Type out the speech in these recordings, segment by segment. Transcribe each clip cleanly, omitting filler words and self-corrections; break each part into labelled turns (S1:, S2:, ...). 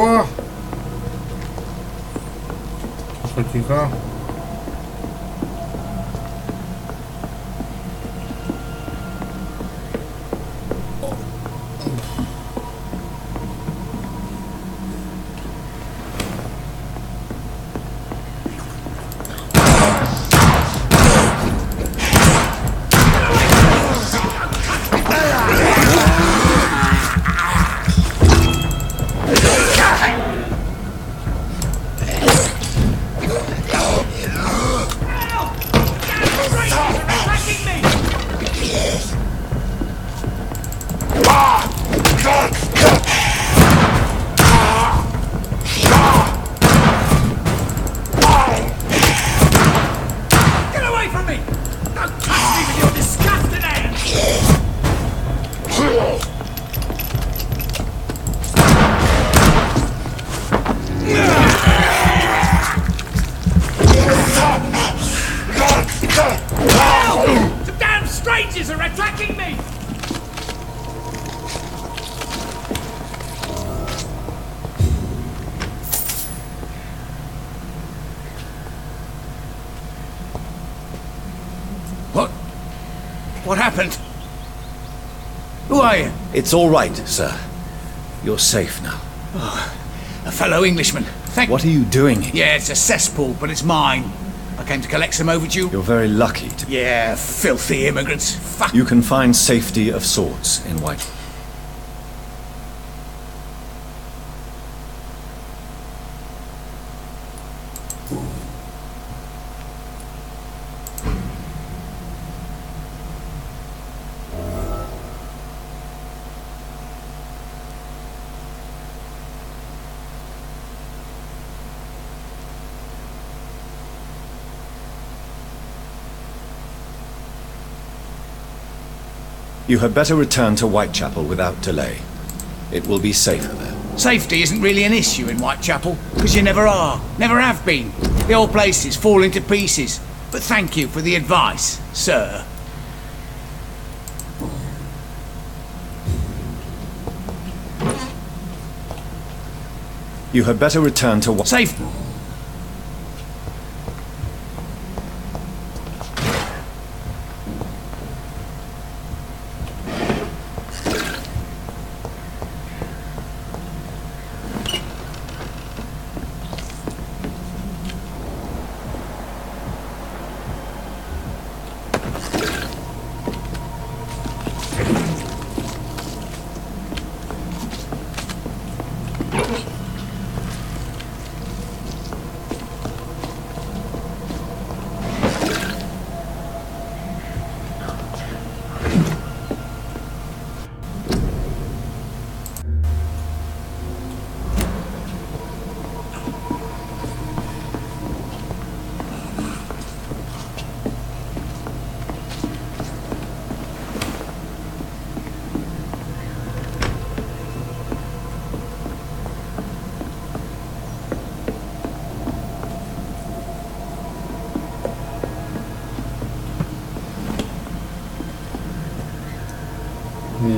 S1: О! Тихо.
S2: What happened? Who are you?
S3: It's all right, sir. You're safe now.
S2: Oh, a fellow Englishman. Thank.
S3: What are you doing here?
S2: Yeah, it's a cesspool, but it's mine. I came to collect some overdue.
S3: You're very lucky to...
S2: Yeah, filthy immigrants. Fuck.
S3: You can find safety of sorts in White. You had better return to Whitechapel without delay. It will be safer there.
S2: Safety isn't really an issue in Whitechapel, because you never are. Never have been. The old place is falling to pieces. But thank you for the advice, sir.
S3: You had better return to...
S2: Safe...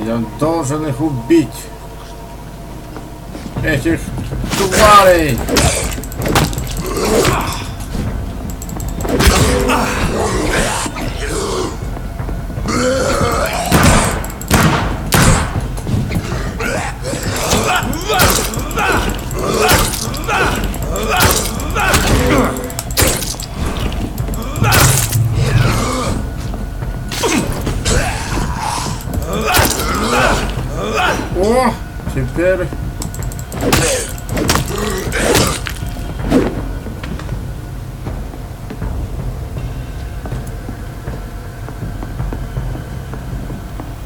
S1: Я должен их убить. Этих тварей. О, теперь...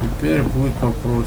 S1: Теперь будет попроще.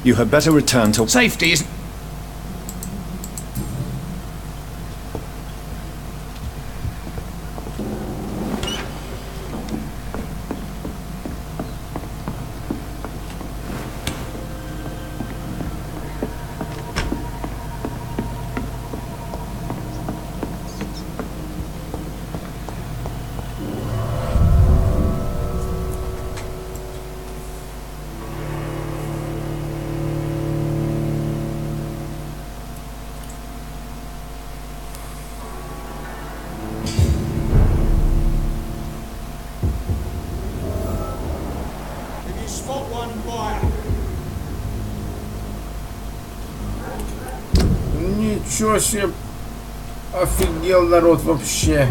S3: You had better return to...
S2: Safety isn't...
S1: Ничего себе. Офигел народ вообще.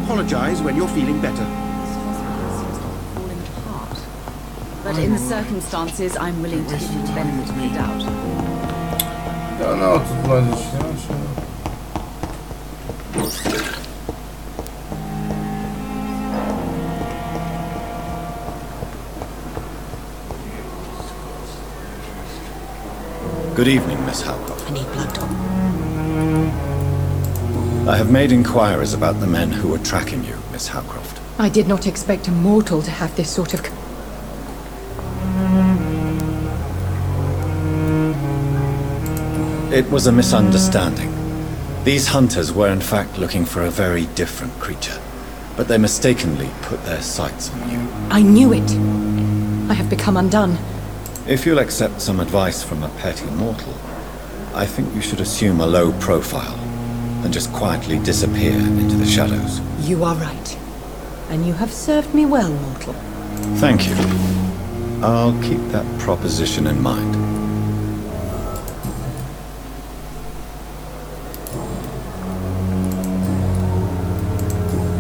S4: Apologize when you're feeling better.
S5: This hospital seems to be falling apart. But in the circumstances, I'm willing to give you the benefit of the doubt.
S1: Да она вот тут лазит.
S3: Good evening, Miss Howcroft.
S5: I need blood, Tom.
S3: I have made inquiries about the men who were tracking you, Miss Howcroft.
S6: I did not expect a mortal to have this sort of...
S3: It was a misunderstanding. These hunters were in fact looking for a very different creature, but they mistakenly put their sights on you.
S6: I knew it. I have become undone.
S3: If you'll accept some advice from a petty mortal, I think you should assume a low profile and just quietly disappear into the shadows.
S6: You are right. And you have served me well, mortal.
S3: Thank you. I'll keep that proposition in mind.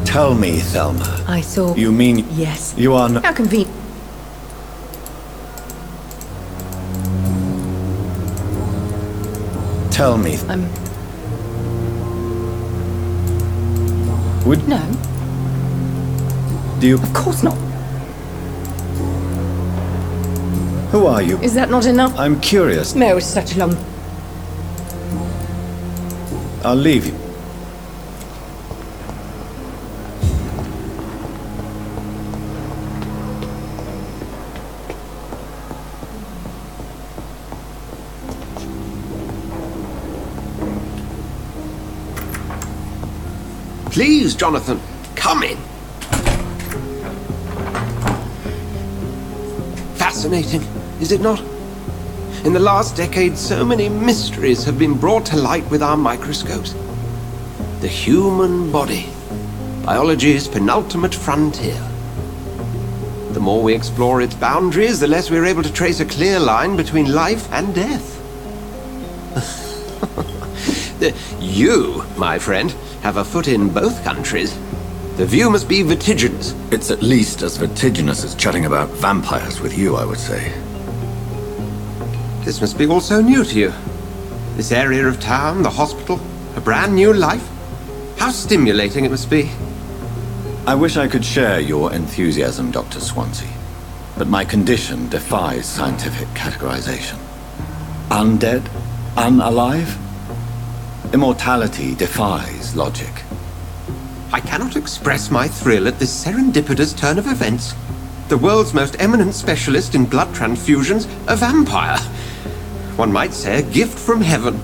S3: Tell me, Thelma.
S6: I saw...
S3: You mean...
S6: Yes.
S3: You are not...
S6: How convenient.
S3: Tell me... Would...
S6: No,
S3: Do you...
S6: of course not.
S3: Who are you?
S6: Is that not enough?
S3: I'm curious.
S6: No, it's such a long...
S3: I'll leave you.
S4: Please, Jonathan, come in. Fascinating, is it not? In the last decade, so many mysteries have been brought to light with our microscopes. The human body, biology's penultimate frontier. The more we explore its boundaries, the less we're able to trace a clear line between life and death. You, my friend, have a foot in both countries. The view must be vertiginous.
S3: It's at least as vertiginous as chatting about vampires with you, I would say.
S4: This must be all so new to you. This area of town, the hospital, a brand new life. How stimulating it must be.
S3: I wish I could share your enthusiasm, Dr. Swansea, but my condition defies scientific categorization. Undead? Unalive? Immortality defies logic.
S4: I cannot express my thrill at this serendipitous turn of events. The world's most eminent specialist in blood transfusions, a vampire. One might say a gift from heaven.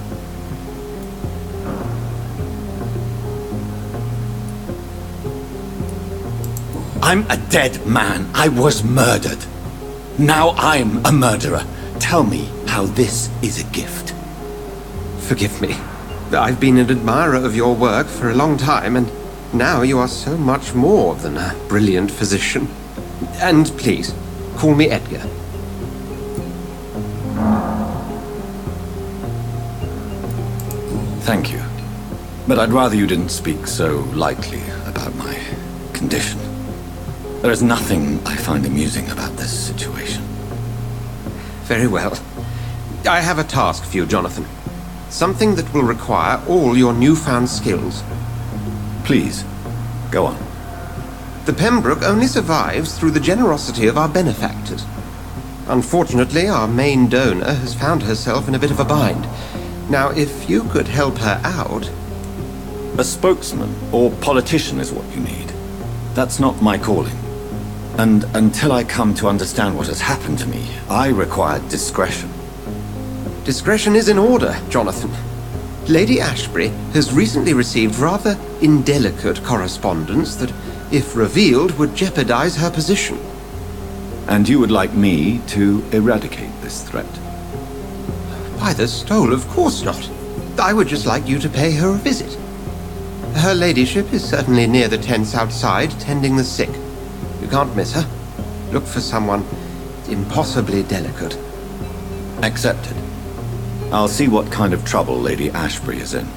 S3: I'm a dead man. I was murdered. Now I'm a murderer. Tell me how this is a gift.
S4: Forgive me. I've been an admirer of your work for a long time, and now you are so much more than a brilliant physician. And please, call me Edgar.
S3: Thank you. But I'd rather you didn't speak so lightly about my condition. There is nothing I find amusing about this situation.
S4: Very well. I have a task for you, Jonathan. Something that will require all your newfound skills.
S3: Please, go on.
S4: The Pembroke only survives through the generosity of our benefactors. Unfortunately, our main donor has found herself in a bit of a bind. Now, if you could help her out...
S3: A spokesman or politician is what you need. That's not my calling. And until I come to understand what has happened to me, I require discretion.
S4: Discretion is in order, Jonathan. Lady Ashbury has recently received rather indelicate correspondence that, if revealed, would jeopardize her position.
S3: And you would like me to eradicate this threat?
S4: By the stole, of course not. I would just like you to pay her a visit. Her ladyship is certainly near the tents outside, tending the sick. You can't miss her. Look for someone impossibly delicate.
S3: Accepted. I'll see what kind of trouble Lady Ashbury is in.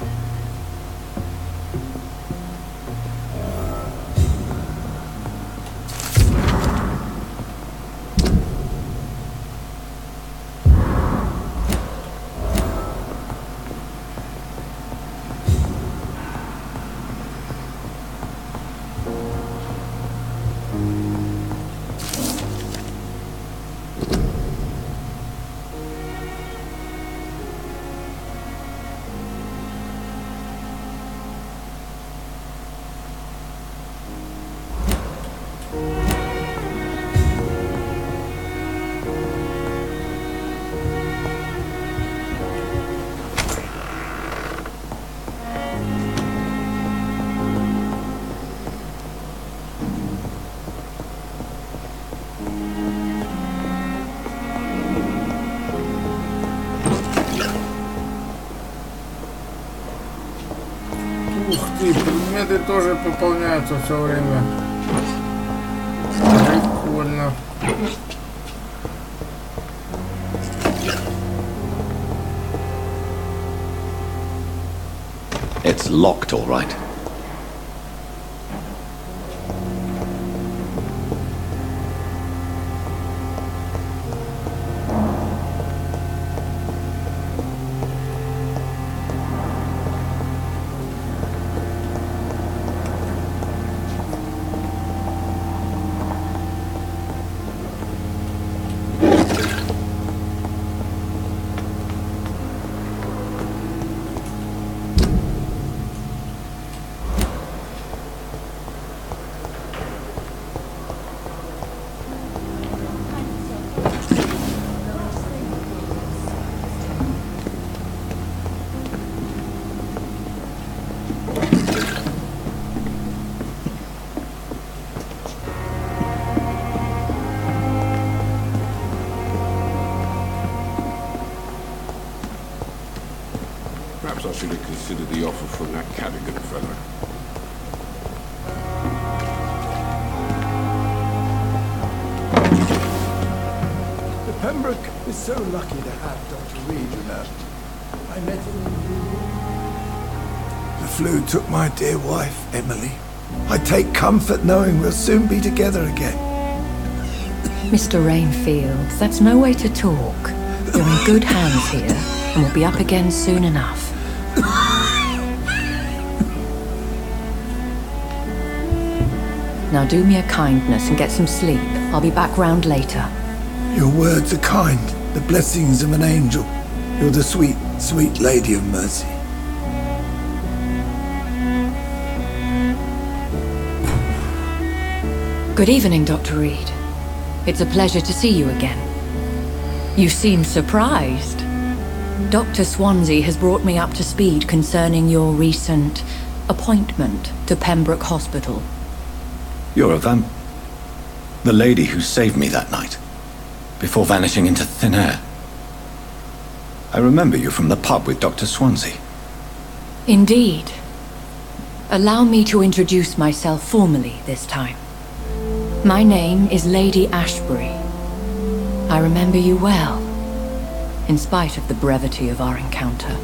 S1: Ух ты, предметы тоже пополняются все время. Прикольно.
S3: It's locked, all right.
S7: Perhaps I should have considered the offer from that Cadogan fellow.
S8: The Pembroke is so lucky to have Dr. Reed, you know. I met him in New York. The flu took my dear wife, Emily. I take comfort knowing we'll soon be together again.
S6: Mr. Rainfield, that's no way to talk. You're in good hands here, and we'll be up again soon enough. Now do me a kindness and get some sleep. I'll be back round later.
S8: Your words are kind, the blessings of an angel. You're the sweet, sweet Lady of Mercy.
S6: Good evening, Dr. Reed. It's a pleasure to see you again. You seem surprised. Dr. Swansea has brought me up to speed concerning your recent appointment to Pembroke Hospital.
S3: You're a the lady who saved me that night, before vanishing into thin air. I remember you from the pub with Dr. Swansea.
S6: Indeed. Allow me to introduce myself formally this time. My name is Lady Ashbury. I remember you well, in spite of the brevity of our encounter.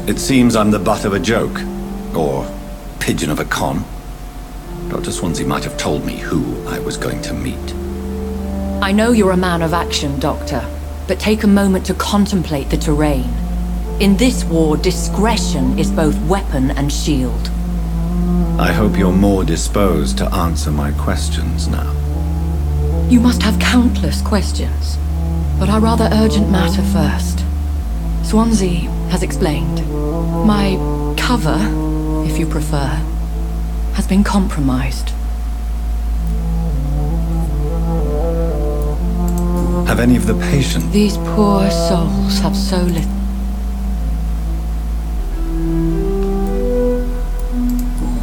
S3: It seems I'm the butt of a joke, or pigeon of a con. Dr. Swansea might have told me who I was going to meet.
S6: I know you're a man of action, Doctor, but take a moment to contemplate the terrain. In this war, discretion is both weapon and shield.
S3: I hope you're more disposed to answer my questions now.
S6: You must have countless questions, but our rather urgent matter first. Swansea has explained. My cover, if you prefer, has been compromised.
S3: Have any of the patients...
S6: These poor souls have so little...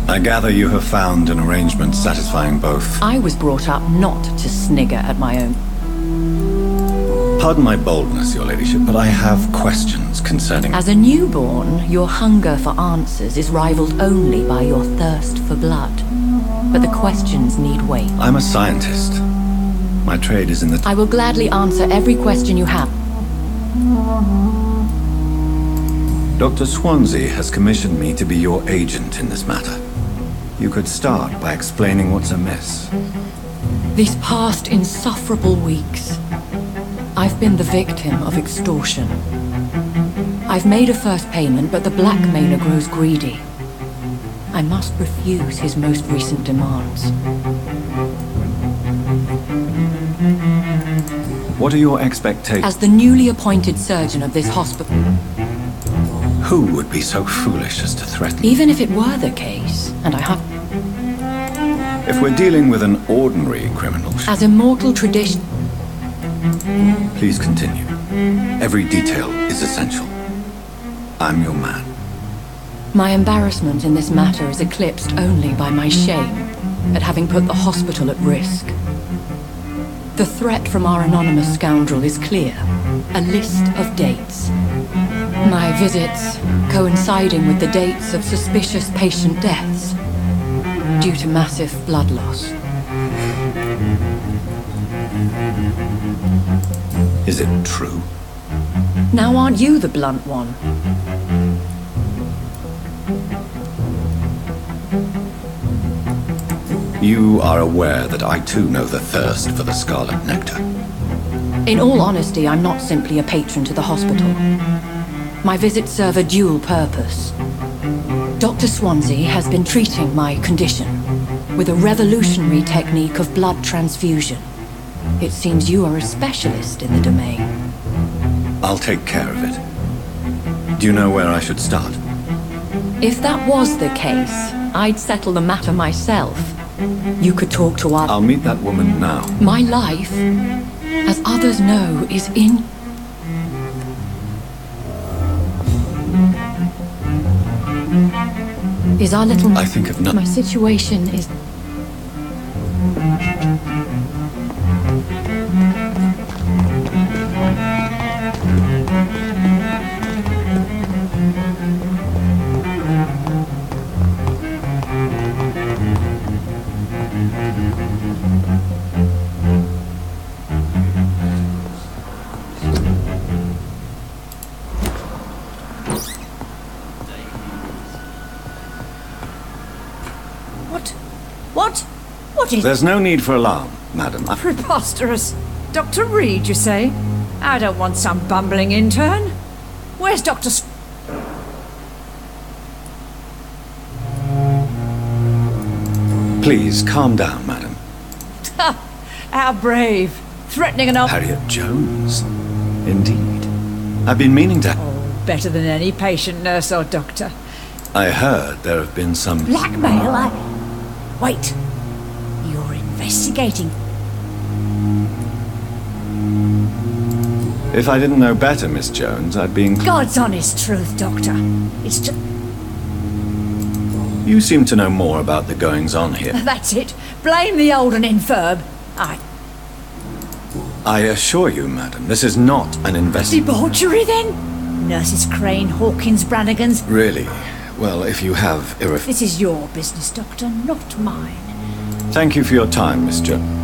S3: I gather you have found an arrangement satisfying both.
S6: I was brought up not to snigger at my own.
S3: Pardon my boldness, your ladyship, but I have questions concerning...
S6: As a newborn, your hunger for answers is rivaled only by your thirst for blood. But the questions need weight.
S3: I'm a scientist. My trade is in the...
S6: I will gladly answer every question you have.
S3: Dr. Swansea has commissioned me to be your agent in this matter. You could start by explaining what's amiss.
S6: These past insufferable weeks, I've been the victim of extortion. I've made a first payment, but the blackmailer grows greedy. I must refuse his most recent demands.
S3: What are your expectations?
S6: As the newly appointed surgeon of this hospital...
S3: Who would be so foolish as to threaten?
S6: Even if it were the case, and I have...
S3: If we're dealing with an ordinary criminal...
S6: As immortal tradition...
S3: Please continue. Every detail is essential. I'm your man.
S6: My embarrassment in this matter is eclipsed only by my shame at having put the hospital at risk. The threat from our anonymous scoundrel is clear. A list of dates. My visits coinciding with the dates of suspicious patient deaths due to massive blood loss.
S3: Is it true?
S6: Now aren't you the blunt one?
S3: You are aware that I too know the thirst for the scarlet nectar.
S6: In all honesty, I'm not simply a patron to the hospital. My visits serve a dual purpose. Dr. Swansea has been treating my condition with a revolutionary technique of blood transfusion. It seems you are a specialist in the domain.
S3: I'll take care of it. Do you know where I should start?
S6: If that was the case, I'd settle the matter myself. You could talk to our...
S3: I'll meet that woman now.
S6: My life, as others know, is in... Is our little...
S3: I think of nothing.
S6: My situation is...
S5: What is...
S3: There's no need for alarm, madam.
S5: Preposterous. Dr. Reed, you say? I don't want some bumbling intern. Where's Dr.
S3: Please, calm down, madam.
S5: How brave. Threatening an old...
S3: Harriet Jones. Indeed. I've been meaning to...
S5: Oh, better than any patient, nurse or doctor.
S3: I heard there have been some...
S5: Blackmail? Wait. You're investigating...
S3: If I didn't know better, Miss Jones, I'd be...
S5: God's honest truth, Doctor. It's just...
S3: You seem to know more about the goings-on here.
S5: That's it. Blame the old and infirm.
S3: I assure you, madam, this is not an
S5: Debauchery, then? Nurses Crane, Hawkins, Brannigans...
S3: Really? Well, if you have
S5: This is your business, Doctor, not mine.
S3: Thank you for your time, Miss Jones.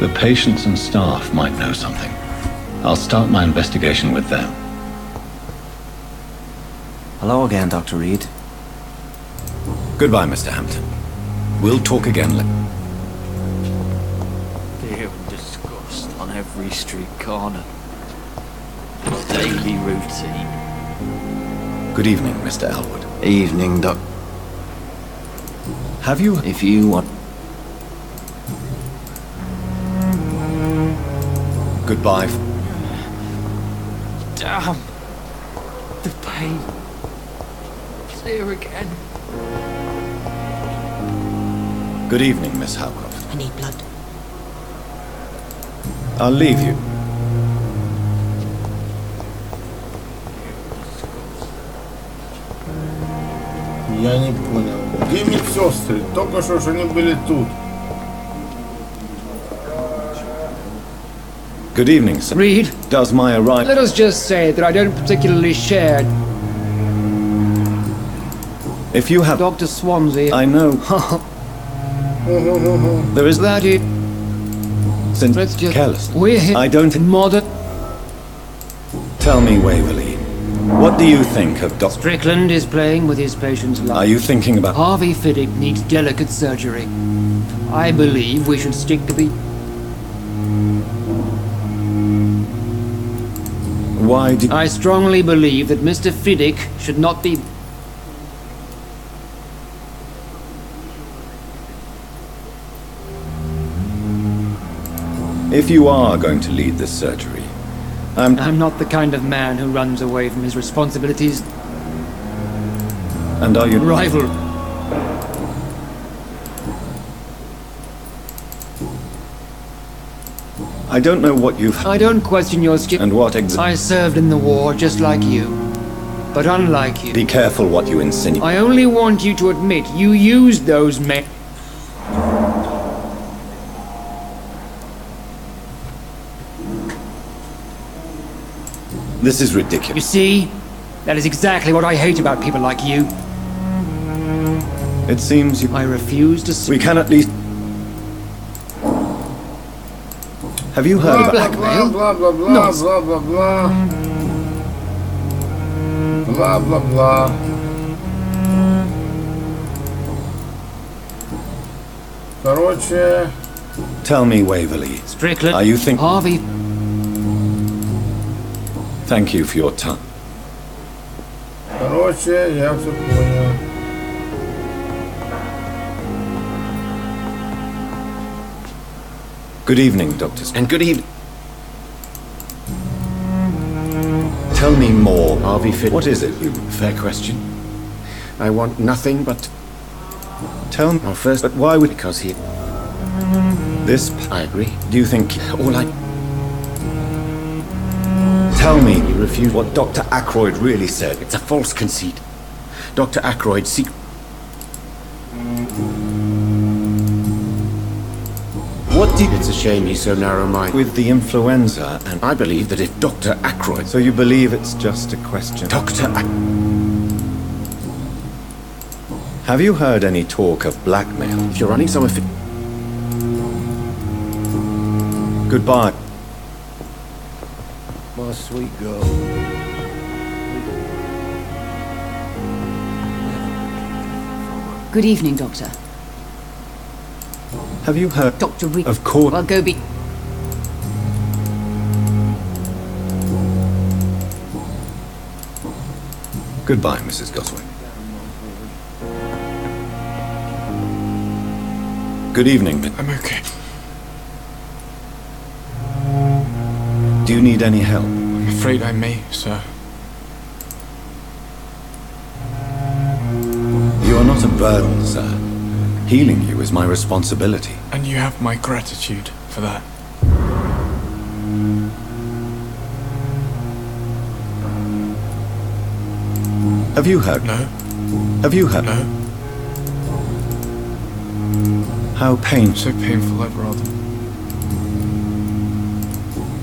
S3: The patients and staff might know something. I'll start my investigation with them.
S9: Hello again, Dr. Reed.
S3: Goodbye, Mr. Hampton. We'll talk again
S10: Fear and disgust on every street corner. Daily routine.
S3: Good evening, Mr. Elwood.
S9: Evening, Doc.
S3: Have you...
S9: If you want...
S3: Goodbye.
S10: Damn. The pain. It's here again.
S3: Good evening, Miss Howcroft.
S5: I need blood.
S3: I'll leave you.
S1: Я не понял. Где медсестры? Только что ж они были тут.
S3: Good evening, sir.
S11: Reed?
S3: Does my arrival...
S11: Let us just say that I don't particularly share...
S3: If you have...
S11: Dr. Swansea...
S3: I know. There is...
S11: That it...
S3: Since
S11: Let's just...
S3: careless.
S11: We're here...
S3: I don't...
S11: Modern...
S3: Tell me, Waverley, what do you think of Dr...
S11: Strickland is playing with his patient's life.
S3: Are you thinking about...
S11: Harvey Fiddick needs delicate surgery. I believe we should stick to the...
S3: Why did...
S11: I strongly believe that Mr. Fiddick should not be...
S3: If you are going to lead this surgery,
S11: I'm not the kind of man who runs away from his responsibilities.
S3: And are you...
S11: Rival.
S3: I don't know what you've...
S11: I don't question your skill.
S3: And what
S11: I served in the war just like you. But unlike you...
S3: Be careful what you insinuate.
S11: I only want you to admit you used those men...
S3: This is ridiculous.
S11: You see? That is exactly what I hate about people like you.
S3: It seems you...
S11: I refuse to see...
S3: We can at least... Have you heard about...
S11: Blackmail?
S1: Blah, blah, blah,
S11: No.
S1: blah, blah, blah. Blah, blah, blah. Короче...
S3: Tell me, Waverley.
S11: Strickland...
S3: Are you think...
S11: Harvey...
S3: Thank you for your time.
S1: Короче, я все понял.
S3: Good evening, Doctor.
S4: And good evening.
S3: Tell me more.
S4: Harvey Fiddick.
S3: What is it?
S4: Fair question. I want nothing but...
S3: Tell me.
S4: Well, first...
S3: But why would...
S4: Because he...
S3: This...
S4: I agree.
S3: Do you think...
S4: All I...
S3: Tell me.
S4: You refuse...
S3: What Dr. Ackroyd really said.
S4: It's a false conceit. Dr. Ackroyd seek...
S3: What did...
S4: It's a shame he's so narrow-minded.
S3: With the influenza and...
S4: I believe that if Dr. Ackroyd...
S3: So you believe it's just a question?
S4: Dr.
S3: Have you heard any talk of blackmail?
S4: If you're running some...
S3: Goodbye.
S8: My sweet girl.
S5: Good evening, Doctor.
S3: Have you heard
S6: Dr. Reed.
S3: of court?
S6: Well, go be...
S3: Goodbye, Mrs. Goswick. Good evening.
S12: I'm okay.
S3: Do you need any help?
S12: I'm afraid I may, sir.
S3: You are not a burden, sir. Healing you is my responsibility.
S12: And you have my gratitude for that.
S3: Have you heard?
S12: No.
S3: Have you heard?
S12: No.
S3: How painful.
S12: So painful, I'd rather.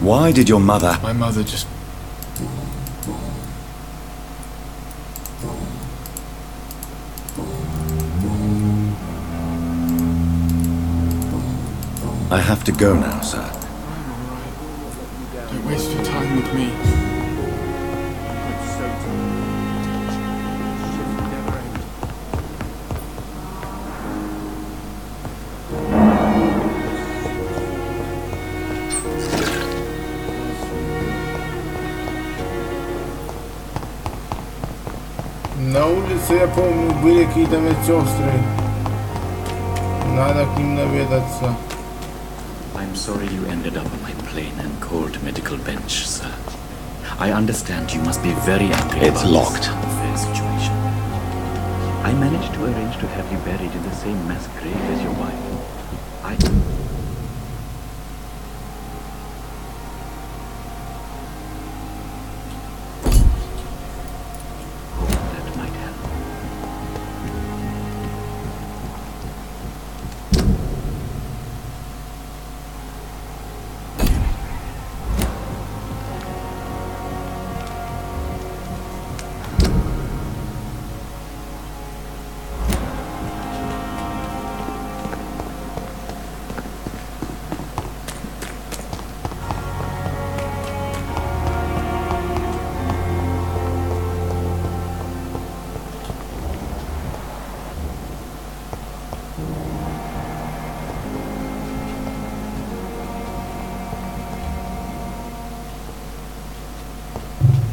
S3: Why did your mother...
S12: My mother just...
S3: I have to go now, sir.
S12: I'm alright. Don't waste your time with me.
S1: На улице, я помню, были какие-то медсестры. Надо к ним наведаться.
S13: I'm sorry you ended up on my plain and cold medical bench, sir. I understand you must be very angry
S3: It's
S13: about
S3: locked.
S13: this unfair situation. I managed to arrange to have you buried in the same mass grave as your wife. I... hope that might help.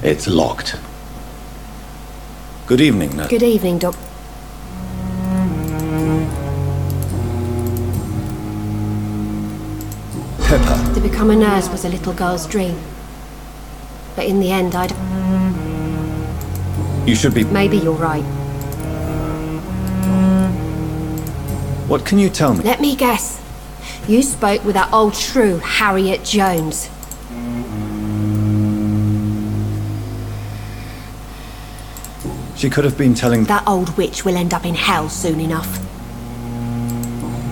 S3: It's locked. Good evening, nurse.
S14: Good evening, Doc.
S3: Pepper.
S14: To become a nurse was a little girl's dream. But in the end,
S3: You should be...
S14: Maybe you're right.
S3: What can you tell me?
S14: Let me guess. You spoke with that old shrew, Harriet Jones.
S3: She could have been telling...
S14: That old witch will end up in hell soon enough.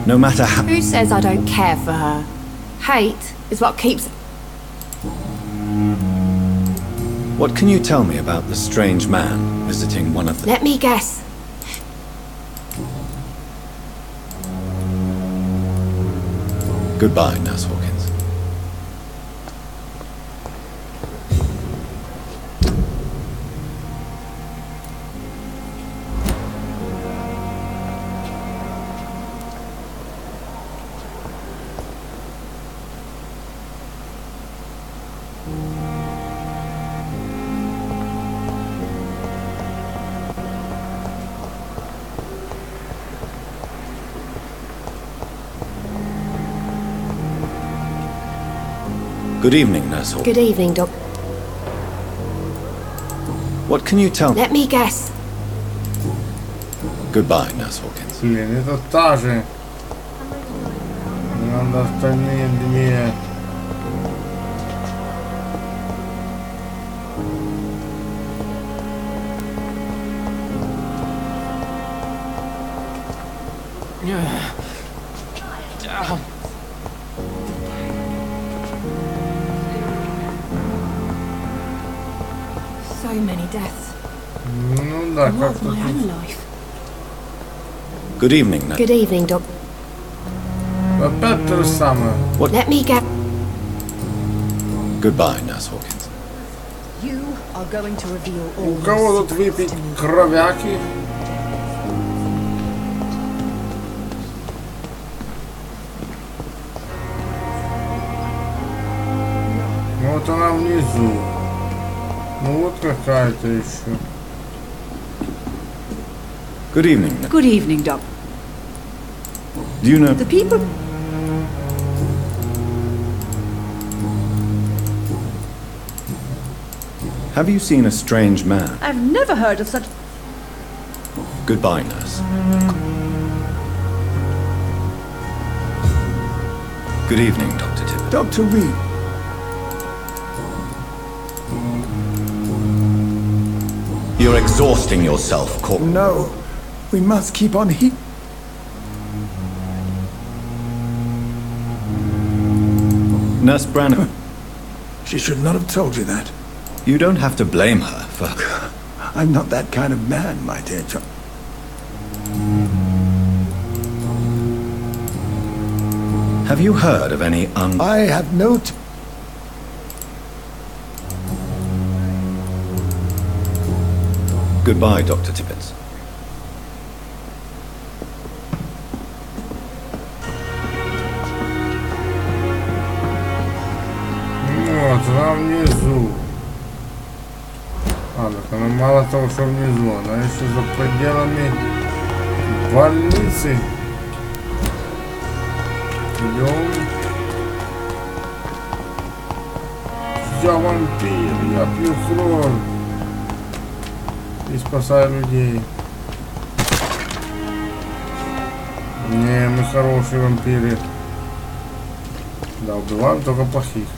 S3: No matter how...
S14: Who says I don't care for her? Hate is what keeps...
S3: What can you tell me about the strange man visiting one of the...
S14: Let me guess.
S3: Goodbye, Nurse Hawkins. Good evening, Nurse Hawkins.
S14: Good evening, Doc.
S3: What can you tell me?
S14: Let me guess.
S3: Goodbye, Nurse Hawkins.
S1: Блин, это та же. Надо остальные две.
S14: So many deaths.
S1: Ну да,
S14: More of
S1: как-то
S14: my own
S1: тут.
S14: life.
S3: Good evening, Nurse.
S14: Good evening, Doc.
S1: Опять то же самое.
S14: Let me get...
S3: Goodbye, Nurse Hawkins.
S5: You are going to reveal all
S1: У кого тут выпить кровяки? вот она внизу. Ну вот какая-то еще.
S3: Good evening.
S5: Good evening, Doc.
S3: Do you know...
S5: The people...
S3: Have you seen a strange man?
S5: I've never heard of such...
S3: Goodbye, nurse. Good evening, Dr. Tibbet.
S8: Dr. Reed.
S3: You're exhausting yourself, Corporal.
S8: No. We must keep on
S3: Nurse Branham.
S8: She should not have told you that.
S3: You don't have to blame her for...
S8: I'm not that kind of man, my dear child.
S3: Have you heard of any
S8: I have no...
S3: Goodbye, Dr. Tibbets.
S1: Вот, она внизу. А, так она мало того, что внизу, она еще за пределами больницы. Идем. Я вампир, я пью кровь и спасаю людей. Не, мы хорошие вампиры. Да, убиваем только плохих.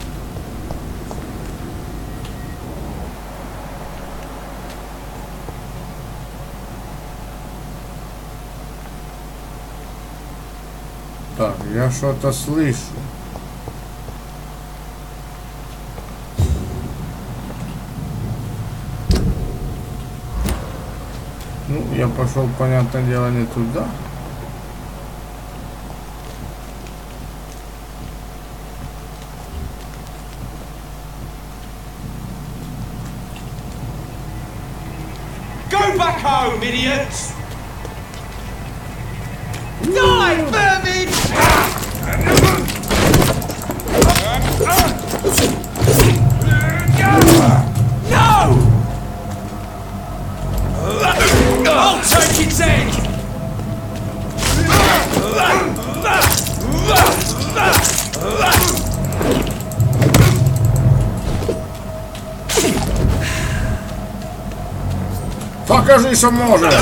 S1: Так, я что-то слышу. Ну, я пошел, понятное дело, не туда.
S15: Go back home, idiots! Die, vermin! No! I'll take its head!
S1: Покажи, что можешь!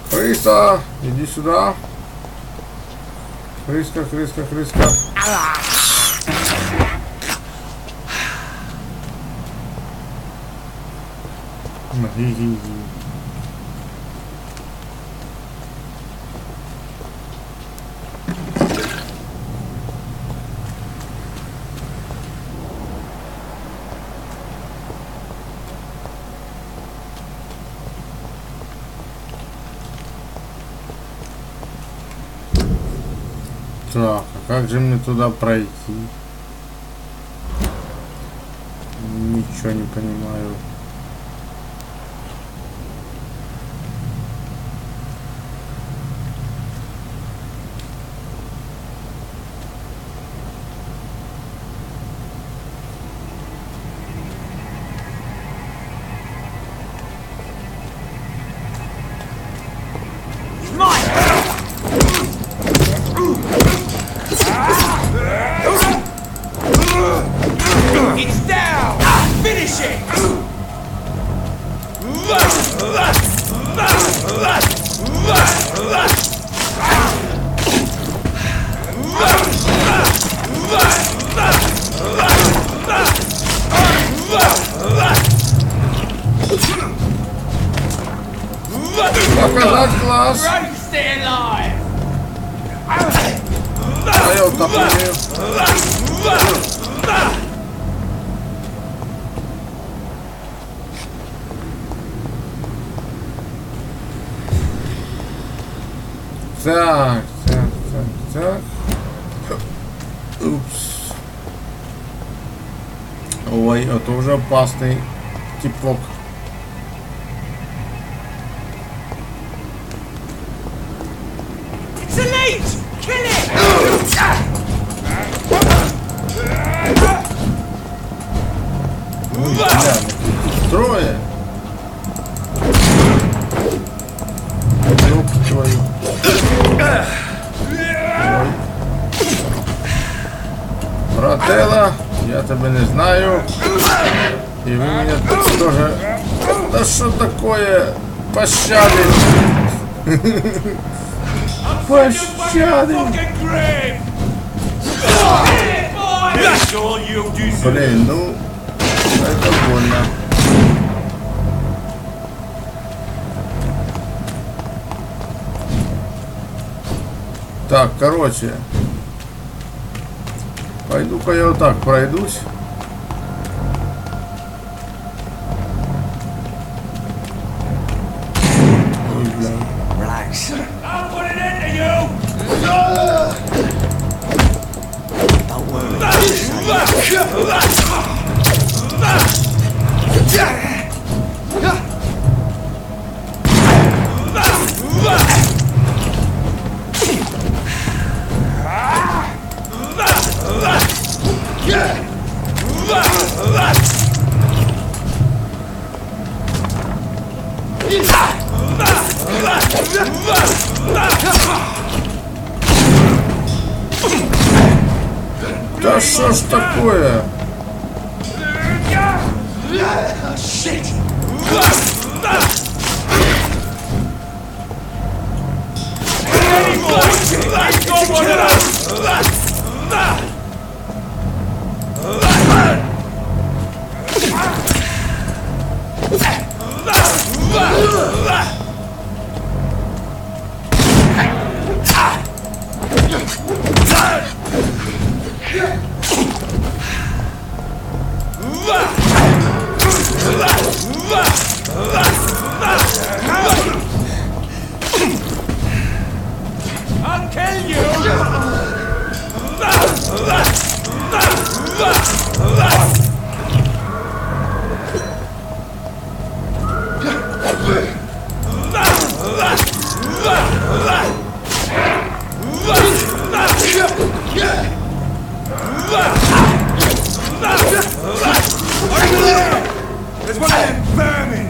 S1: Крыса, иди сюда. Крыска, крыска, крыска. Так, а как же мне туда пройти? Ничего не понимаю.
S15: It's down! Finish it!
S1: Показать глаз.
S15: Stay alive!
S1: А я вот так умею. Так. Упс. Ой, это уже опасный типок.
S15: It's elite! Kill it!
S1: Ой, бля, трое. Ёб твою. Ой. Брателло, я тебя не знаю. И вы меня тоже... Да что такое? Пощады. Пощады. Блин, ну... Это больно. Так, короче. Пойду-ка я вот так пройдусь. Ой, бля.
S15: Relax. I'll put it into you!
S9: Don't worry.
S1: Да что ж такое?
S15: Shit! Let's go, one of those! I'll kill you! There's one of them vermin!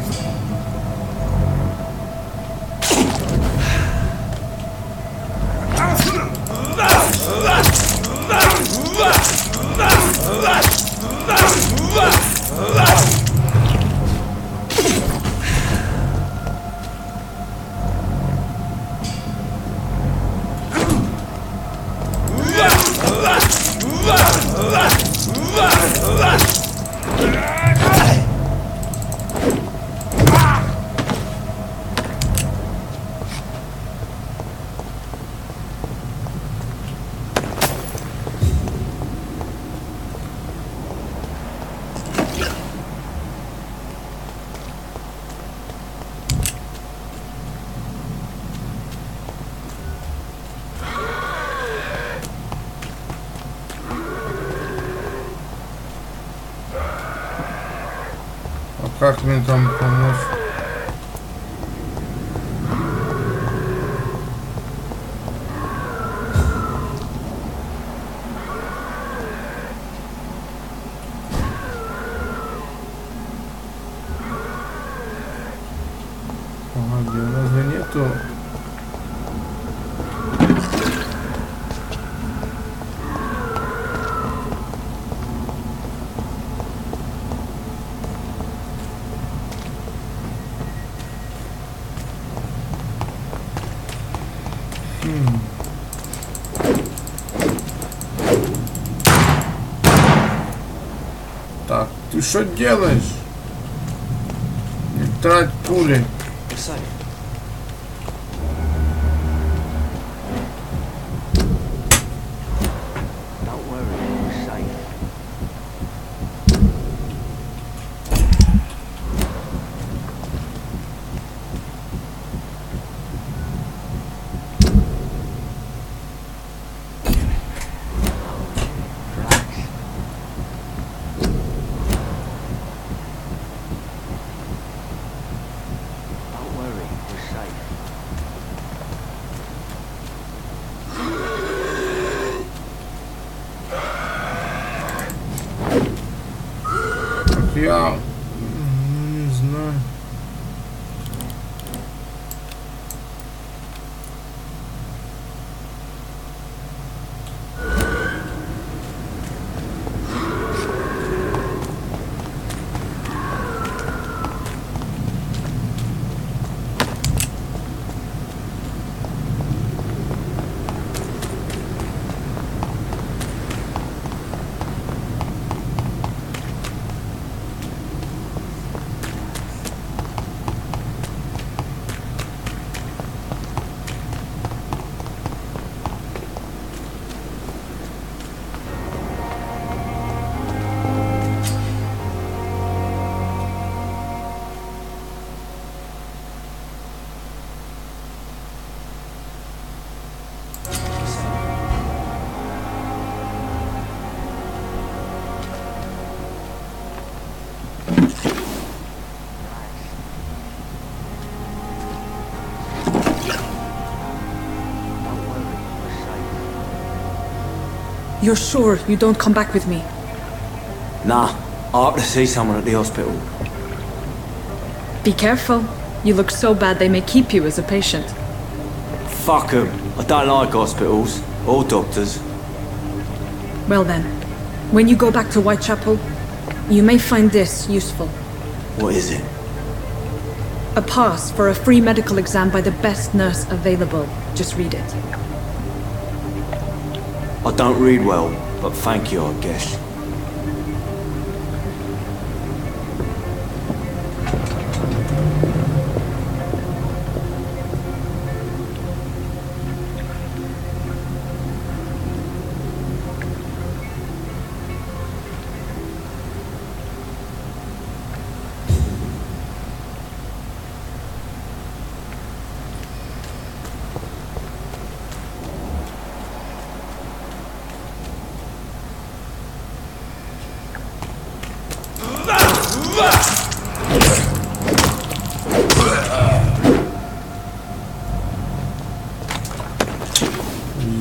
S1: Как мне там помочь? Погоди, у нас же нету. Так, ты что делаешь? Не трать пули. я не знаю.
S16: You're sure you don't come back with me?
S9: Nah, I have to see someone at the hospital.
S16: Be careful. You look so bad they may keep you as a patient.
S9: Fuck 'em. I don't like hospitals or doctors.
S16: Well then, when you go back to Whitechapel, you may find this useful.
S9: What is it?
S16: A pass for a free medical exam by the best nurse available. Just read it.
S9: I don't read well, but thank you, I guess.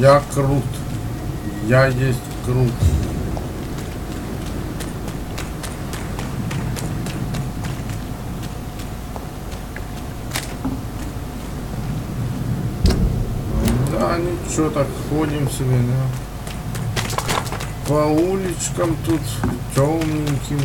S1: Я крут. Я есть крут. Да, ничего, так ходим себе, да. По уличкам тут темненьким.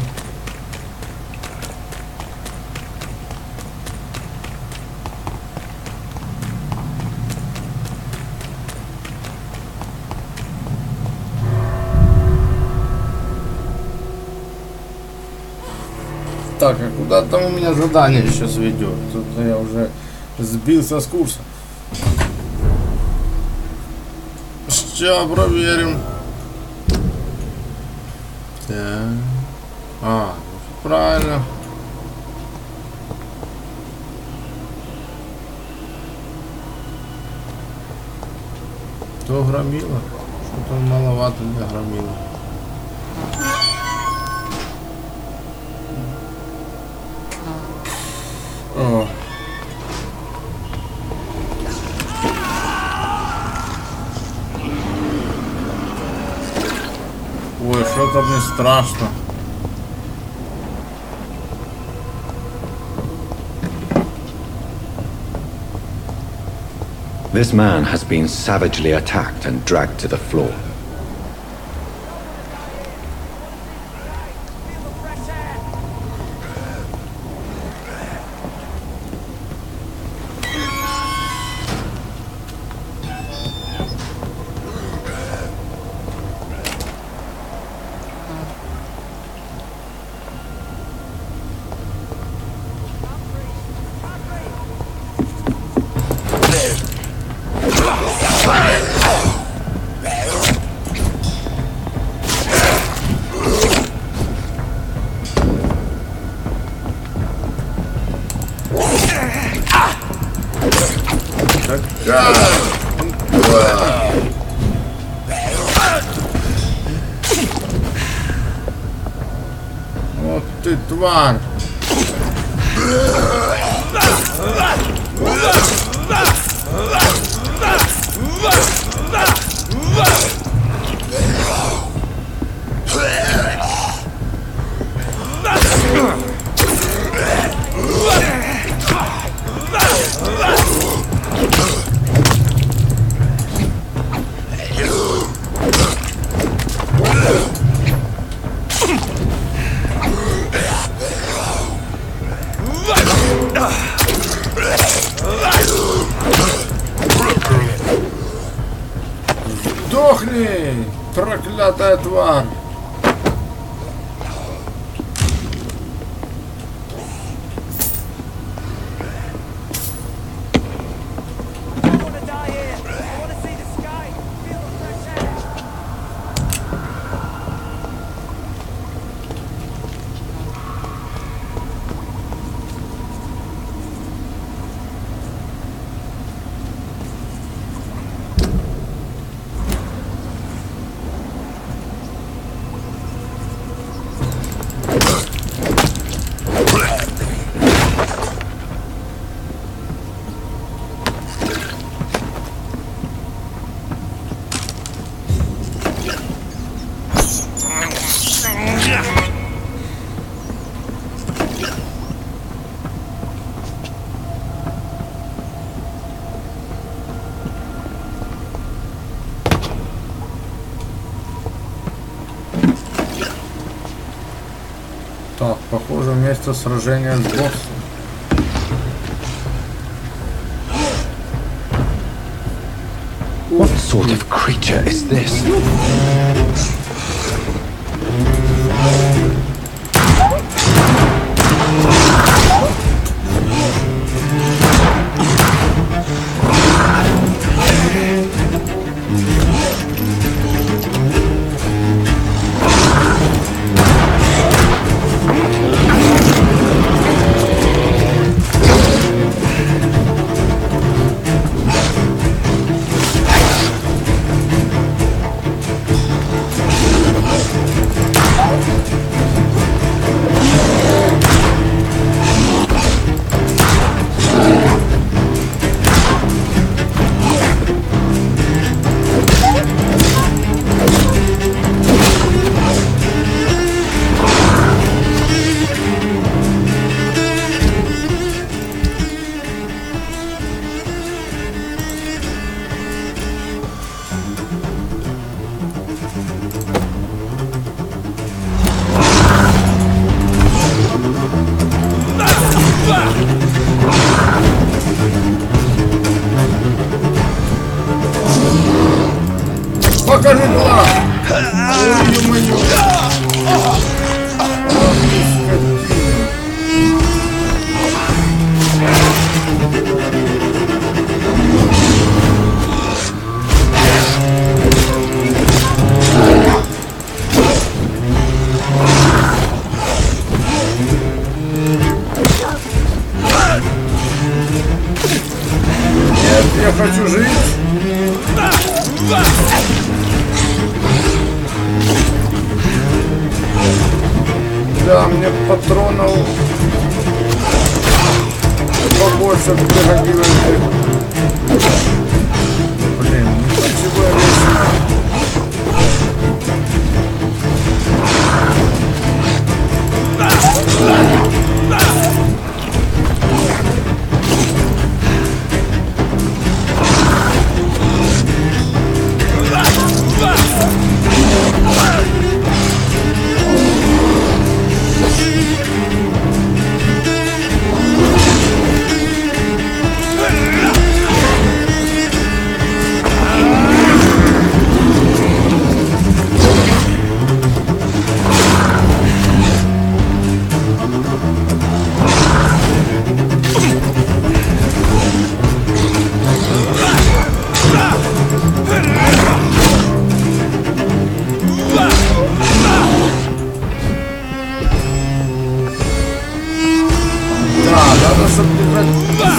S1: Так, а куда там у меня задание сейчас ведет? Тут я уже сбился с курса. Сейчас проверим. Так. А, правильно. То громила. Что-то маловато для громила. О. Ой, что-то мне страшно.
S3: This man has been savagely attacked and dragged to the floor.
S1: Вот ты тварь. Сдохни, проклятая тварь! Так, похоже, место сражения с боссом.
S17: What sort of creature is this?
S1: Покажи глаз! Ой, ё-моё! Нет, я хочу жить! Да, мне патронов побольше пригодилось. Блин, ничего вечно. Надо, чтобы держать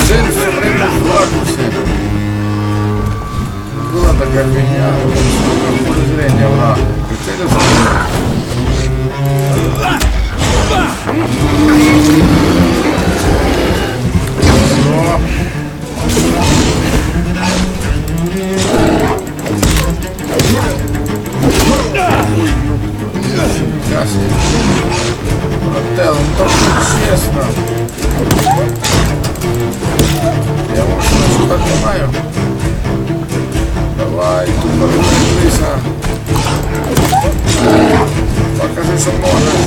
S1: цель все время в фокусе. Была такая фигня, в поле зрения враг. Брателло, ну так честно. Я может что-то понимаю. Давай, тупо крыса. Покажи, что можешь.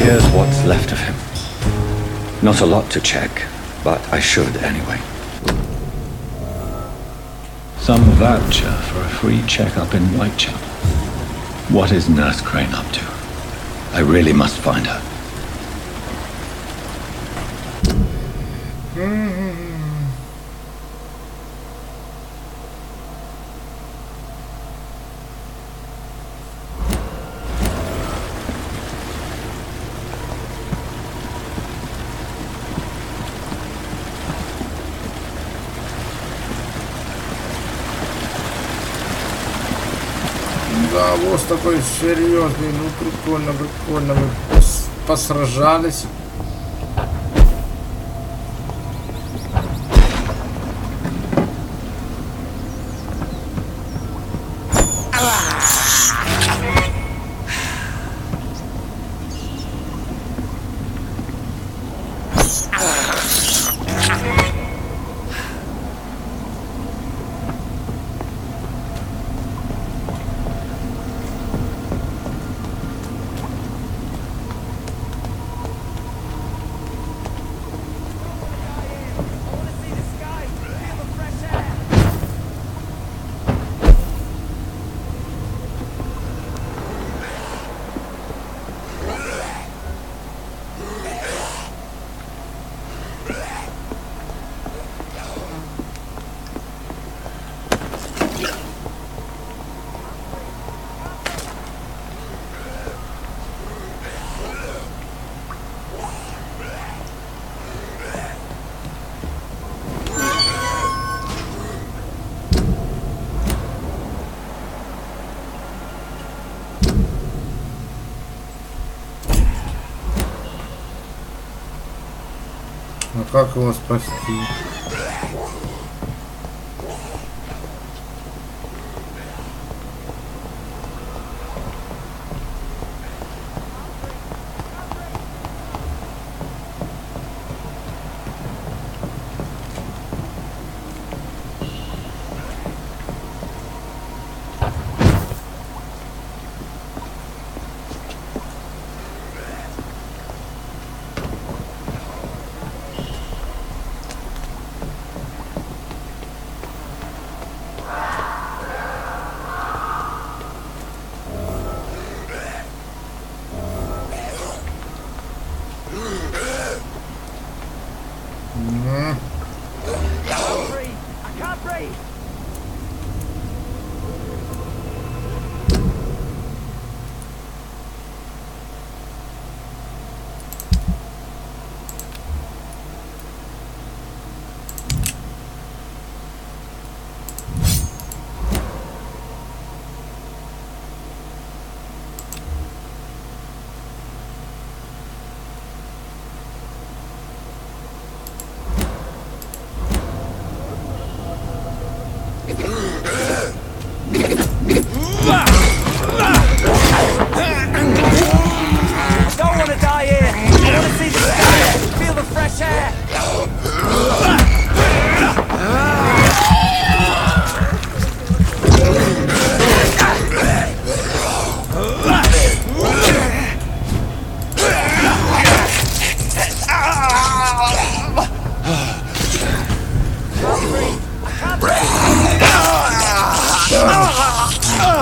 S3: Here's what's left of him. Not a lot to check, but I should anyway. Some voucher for a free checkup in Whitechapel. What is Nurse Crane up to? I really must find her.
S1: Да, босс такой серьезный, ну прикольно, прикольно, мы посражались. А как его спасти?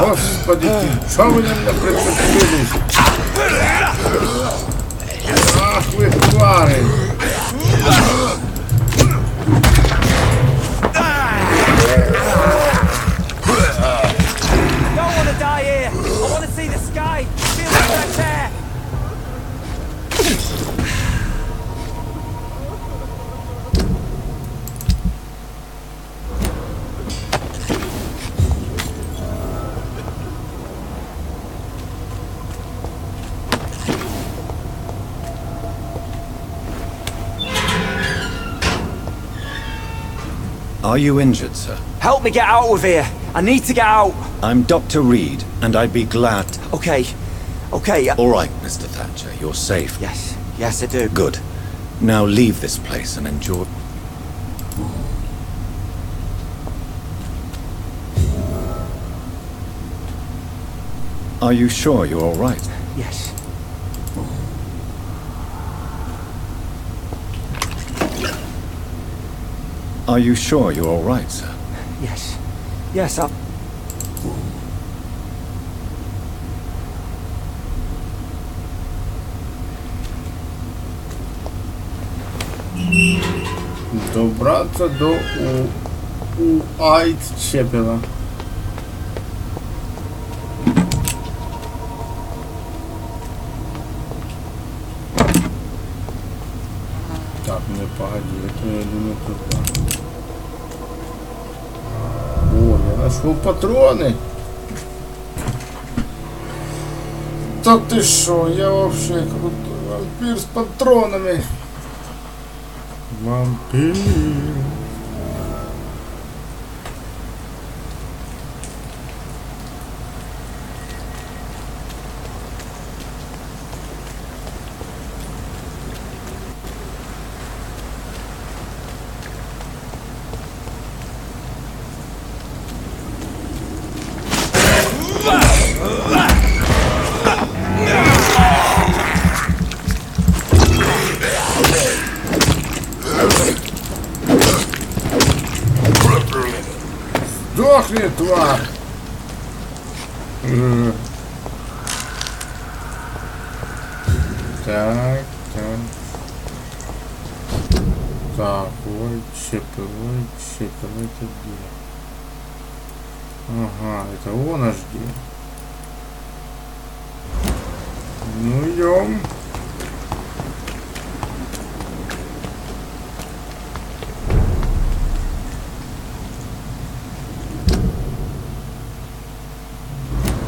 S1: Господи, что вы на меня прицепились? Ах вы твари!
S3: Are you injured, sir?
S9: Help me get out of here. I need to get out.
S3: I'm Dr. Reed, and I'd be glad...
S9: Okay. Okay.
S3: All right, Mr. Thatcher, you're safe.
S9: Yes. Yes, I do.
S3: Good. Now leave this place and enjoy... Are you sure you're all right?
S9: Yes.
S3: Are you sure you're all right, sir?
S9: Yes. Yes, I'll...
S1: Добраться до Уайтчепела. Так, не погоди, это я думаю туда. О, я нашел патроны. Да ты шо, я вообще крутой вампир с патронами. Вампир. Сдохни, тварь! Так, так. Так, ой, чепел, это где? Ага, это он аж где. Ну, идем.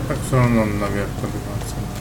S1: Так все равно наверх подниматься надо.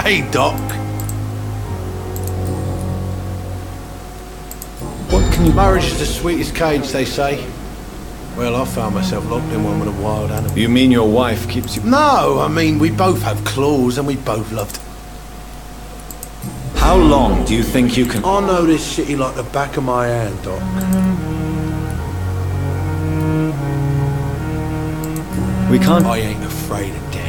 S15: Hey, Doc.
S3: What can you...
S15: Marriage is the sweetest cage, they say. Well, I found myself locked in one with a wild animal.
S3: You mean your wife keeps you...
S15: No, I mean, we both have claws and we both loved.
S3: How long do you think you can...
S15: I know this city like the back of my hand, Doc.
S3: We can't...
S15: I ain't afraid of death.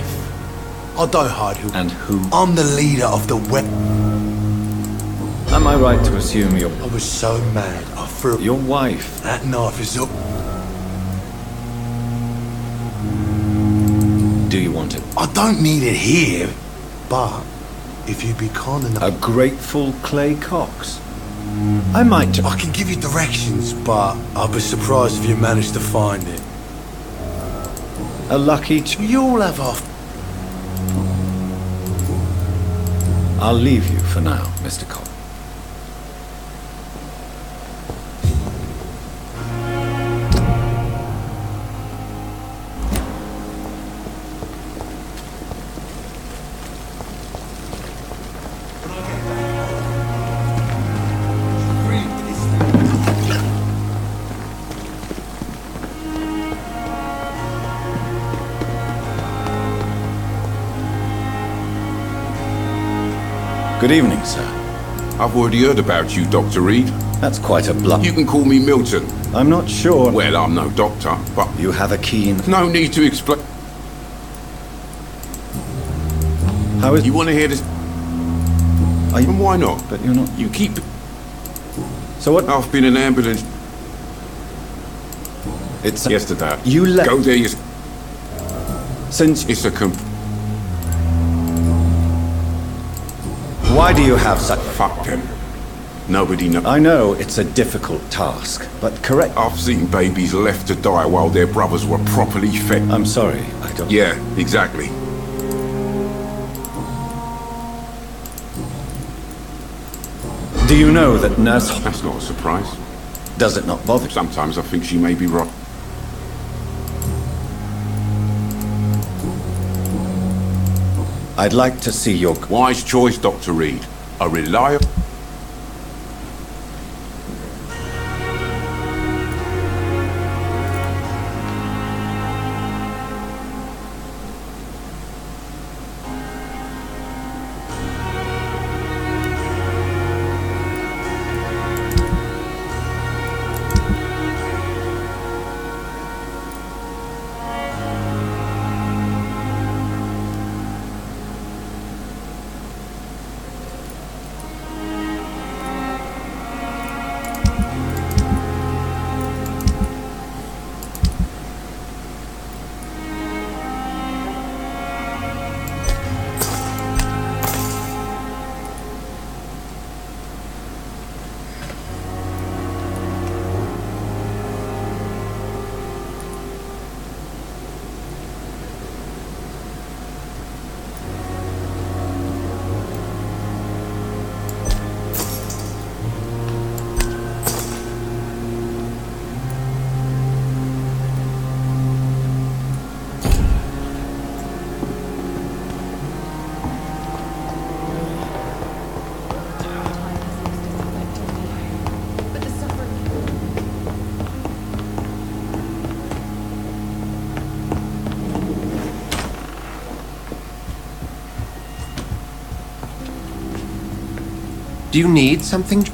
S15: I don't hide who...
S3: And who?
S15: I'm the leader of the web.
S3: Am I right to assume you're...
S15: I was so mad, I threw...
S3: Your wife?
S15: That knife is up.
S3: Do you want it?
S15: I don't need it here, but if you'd be kind enough...
S3: A grateful Clay Cox? I might...
S8: I can give you directions, but I'll be surprised if you manage to find it.
S3: A lucky...
S8: We all have our...
S3: I'll leave you for now, Mr. Cobb. Good evening, sir.
S7: I've already heard about you, Dr. Reed.
S3: That's quite a bluff.
S7: You can call me Milton.
S3: I'm not sure...
S7: Well, I'm no doctor, but...
S3: You have a keen...
S7: No need to explain.
S3: How is...
S7: You want to hear this? And why not?
S3: But you're not...
S7: You keep...
S3: So what...
S7: I've been in an ambulance...
S3: It's...
S7: Yesterday.
S3: You left...
S7: Go there,
S3: Since...
S7: It's a
S3: Why do you have such...
S7: Fuck them. Nobody knows.
S3: I know it's a difficult task, but correct...
S7: I've seen babies left to die while their brothers were properly fed.
S3: I'm sorry, I don't...
S7: Yeah, exactly.
S3: Do you know that Nurse...
S7: That's not a surprise.
S3: Does it not bother?
S7: Sometimes I think she may be right.
S3: I'd like to see your...
S7: Wise choice, Dr. Reed. A reliable...
S4: Do you need something?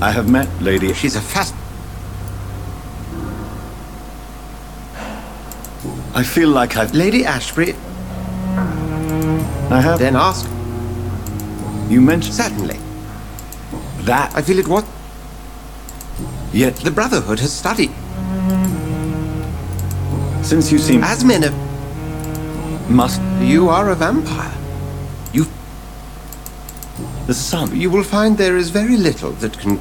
S3: I have met Lady...
S4: She's a fast...
S3: I feel like I've...
S4: Lady Ashbury...
S3: I have...
S4: Then ask.
S3: You mentioned...
S4: Certainly.
S3: That...
S4: I feel it what?
S3: Yet...
S4: The Brotherhood has studied.
S3: Since you seem...
S4: As men of...
S3: Must...
S4: You are a vampire.
S3: The sun.
S4: You will find there is very little that can...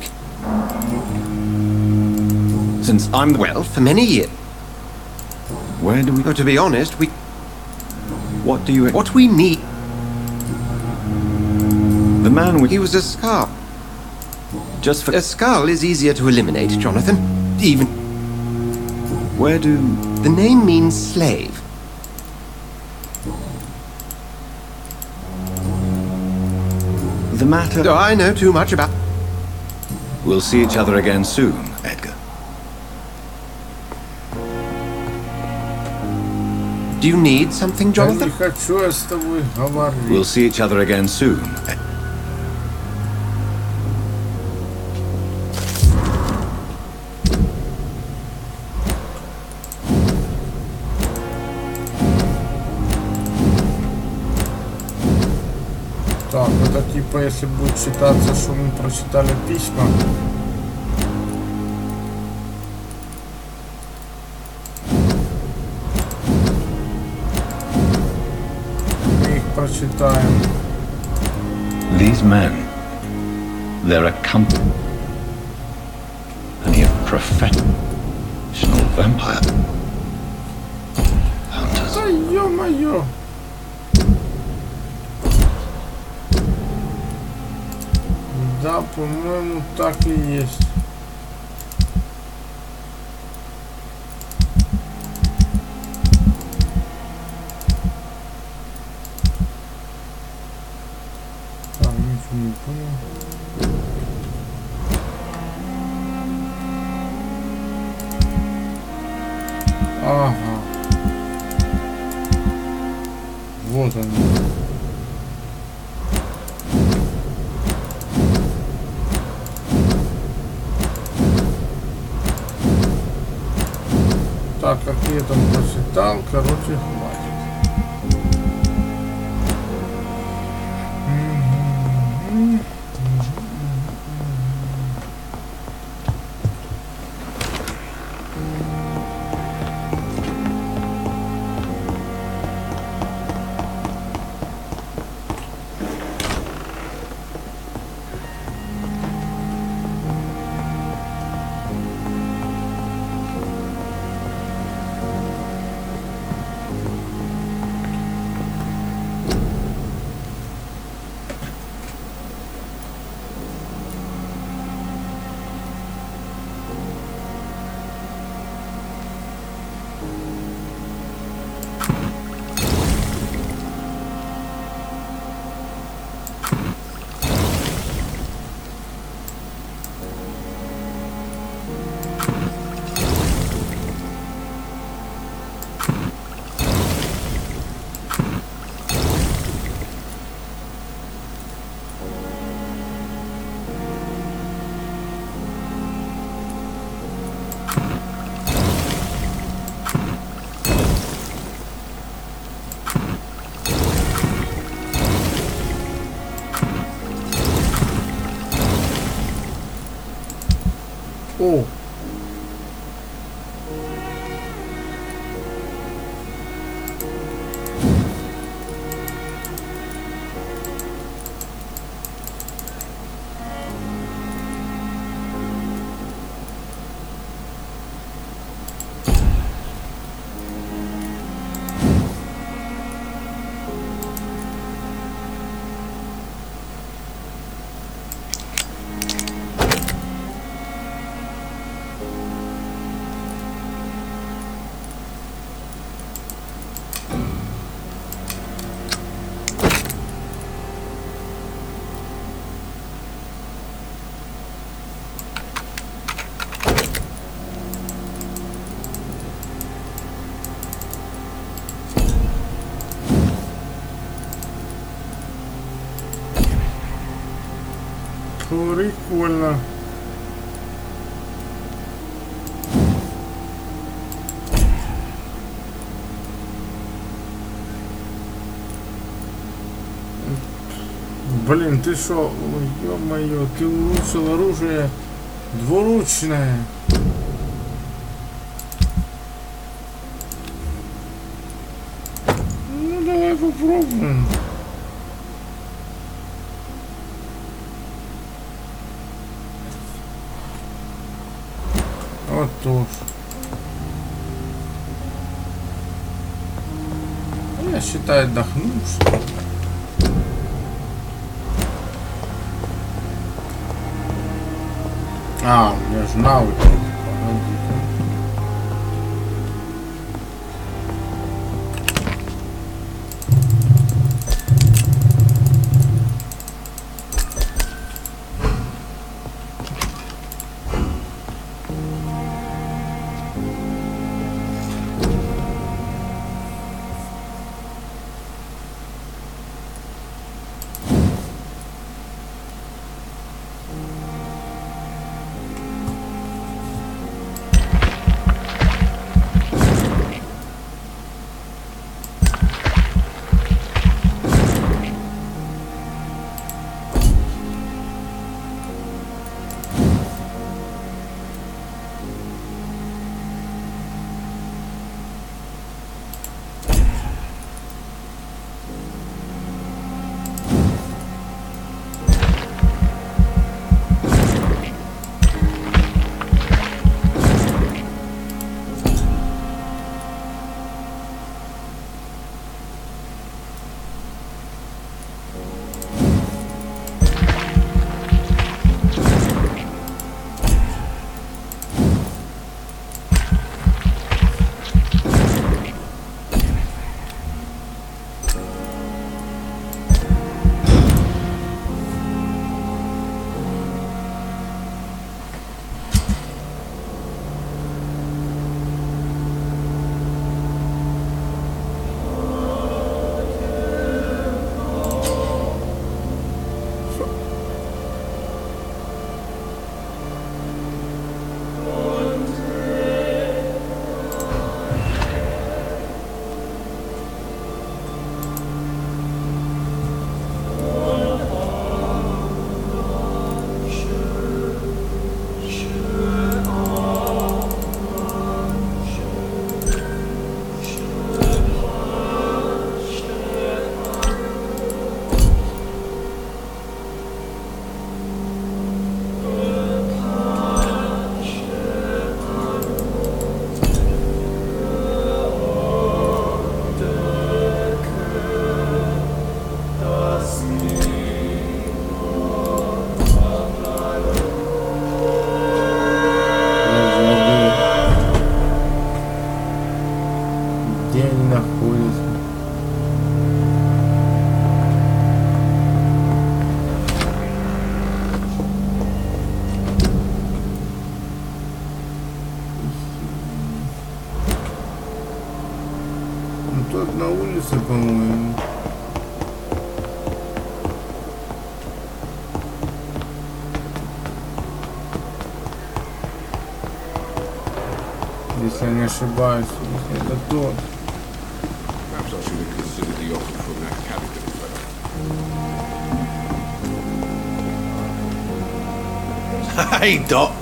S3: Since I'm...
S4: Well, for many years.
S3: Where do we...
S4: Oh, to be honest, we...
S3: What do you...
S4: What we need...
S3: The man with...
S4: He was a skull.
S3: Just for...
S4: A skull is easier to eliminate, Jonathan. Even...
S3: Where do...
S4: The name means slave.
S3: The matter...
S4: Oh, I know too much about...
S3: We'll see each other again soon, Edgar.
S4: Do you need something, Jonathan?
S3: We'll see each other again soon.
S1: Так, это типа, если будет считаться, что мы прочитали письма. Мы их прочитаем.
S17: These men, They're a company of professional vampire hunters.
S1: Да ё-моё! Да, по-моему, так и есть. Так, ничего не понял. Ага. Вот они. Так, как я там прочитал, короче, хватит. О! Прикольно. Блин, ты шо? Ой, ё-моё, ты улучшил оружие двуручное. Ну давай попробуем. Вот тоже. Я считаю, отдохнул, что ли. А, у меня же навыки. Погоди-ка. улице, по-моему. Если я не ошибаюсь, если это тот.
S7: Perhaps I should have considered the offer from that Cadigan fellow.
S15: Hey, Doc.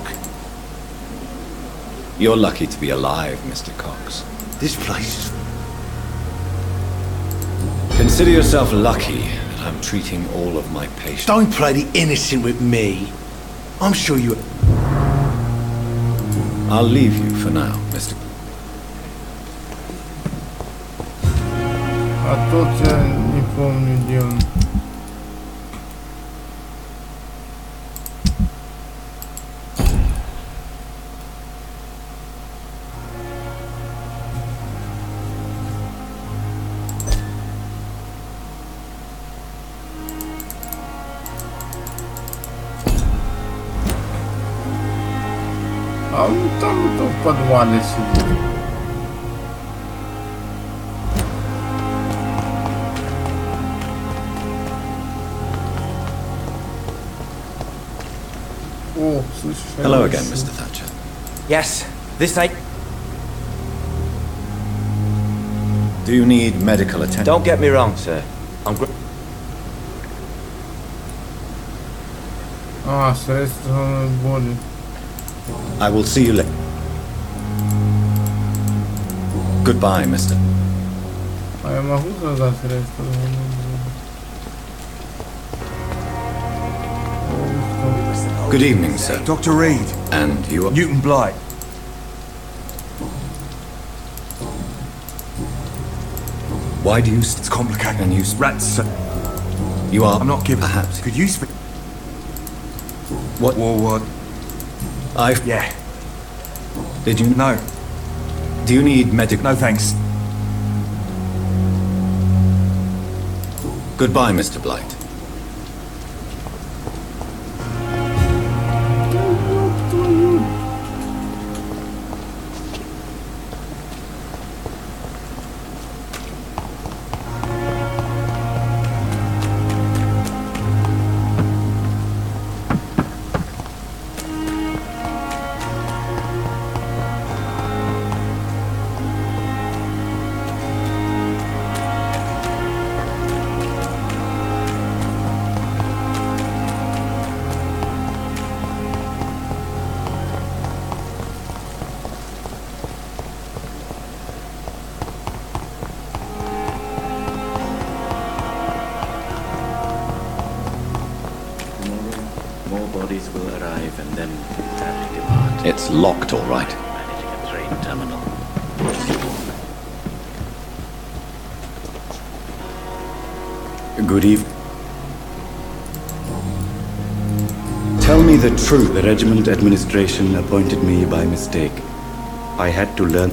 S3: You're lucky to be alive, Mr. Cox.
S15: This place.
S3: Consider yourself lucky. I'm treating all of my patients.
S15: Don't play the innocent with me. I'm sure you...
S3: I'll leave you for now, Mr.
S1: А тот я не помню, где он. А он там то в подвале сидит. О, слышишь?
S3: Hello again, Mr. Thatcher.
S9: Yes, this ain't...
S3: Do you need medical attention?
S9: Don't get me wrong, sir. I'm...
S1: А, средства боли.
S3: I will see you later. Goodbye, Mr.
S1: А я могу создать средства?
S3: Good evening, sir.
S18: Dr. Reed.
S3: And you are...
S18: Newton Blight.
S3: Why do you...
S18: It's complicated.
S3: And you...
S18: Rats, sir.
S3: You are...
S18: I'm not giving...
S3: Perhaps...
S18: Could you speak...
S3: What?
S18: War what?
S3: I've...
S18: Yeah.
S3: Did you...
S18: No.
S3: Do you need medical...
S18: No, thanks.
S3: Goodbye, Mr. Blight.
S13: More bodies will arrive and then sadly depart.
S3: It's locked, all right.
S13: Managing a train terminal.
S3: Good evening.
S19: Tell me the truth. The regiment administration appointed me by mistake. I had to learn.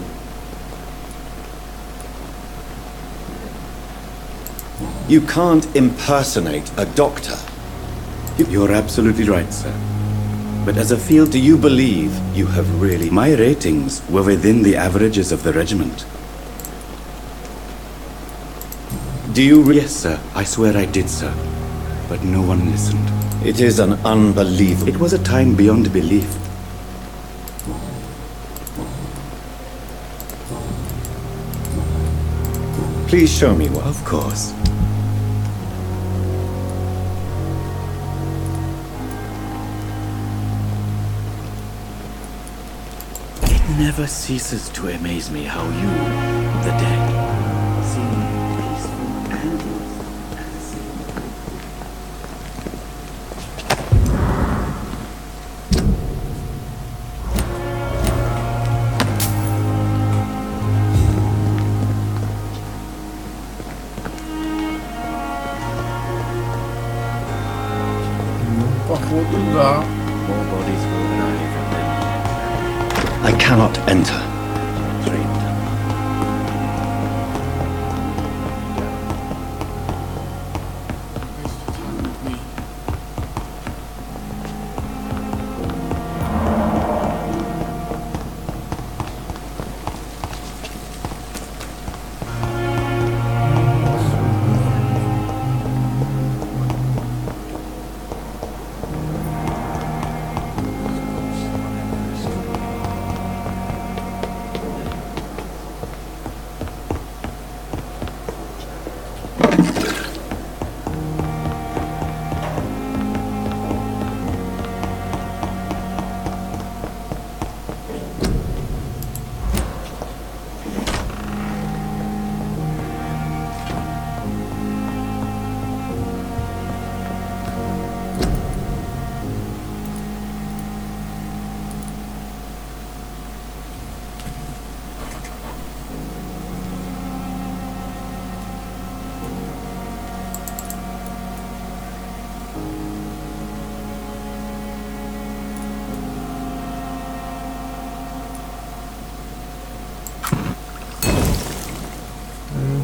S3: You can't impersonate a doctor.
S19: You're absolutely right, sir. But as a field,
S3: do you believe you have really...
S19: My ratings were within the averages of the regiment.
S3: Do you...
S19: Yes, sir. I swear I did, sir. But no one listened.
S3: It is an unbelievable...
S19: It was a time beyond belief.
S3: Please show me one.
S19: Of course.
S13: It never ceases to amaze me how you, the dead, seem peaceful angels at the same time.
S1: Походу, да.
S13: More bodies will arrive and then
S3: I cannot enter.
S13: train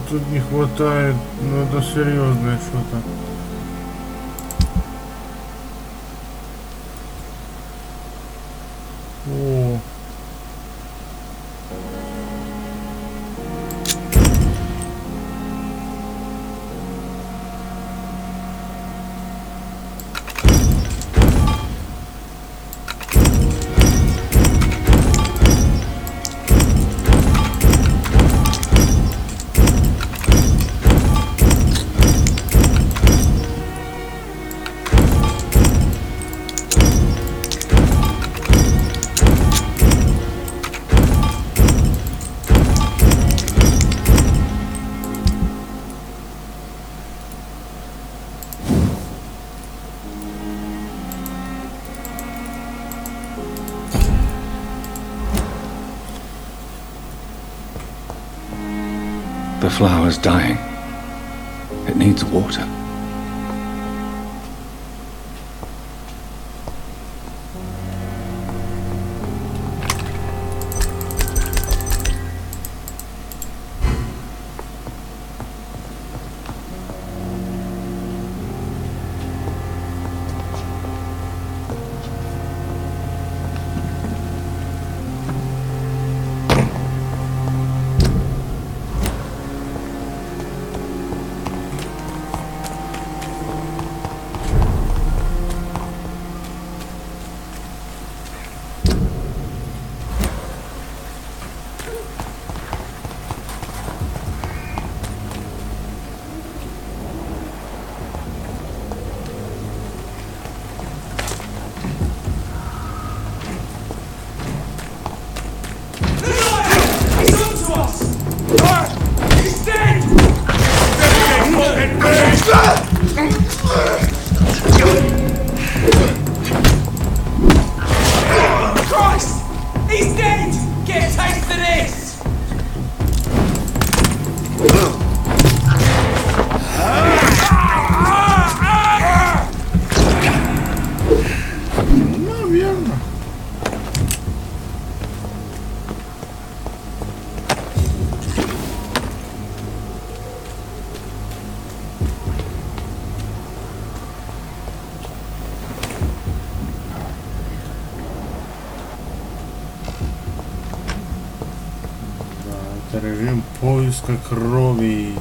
S1: Тут не хватает, ну это серьезное что-то. О.
S17: The flower's dying. It needs water.
S18: Christ! He's dead! Get a taste of this!
S1: Наверное. Это режим поиска крови,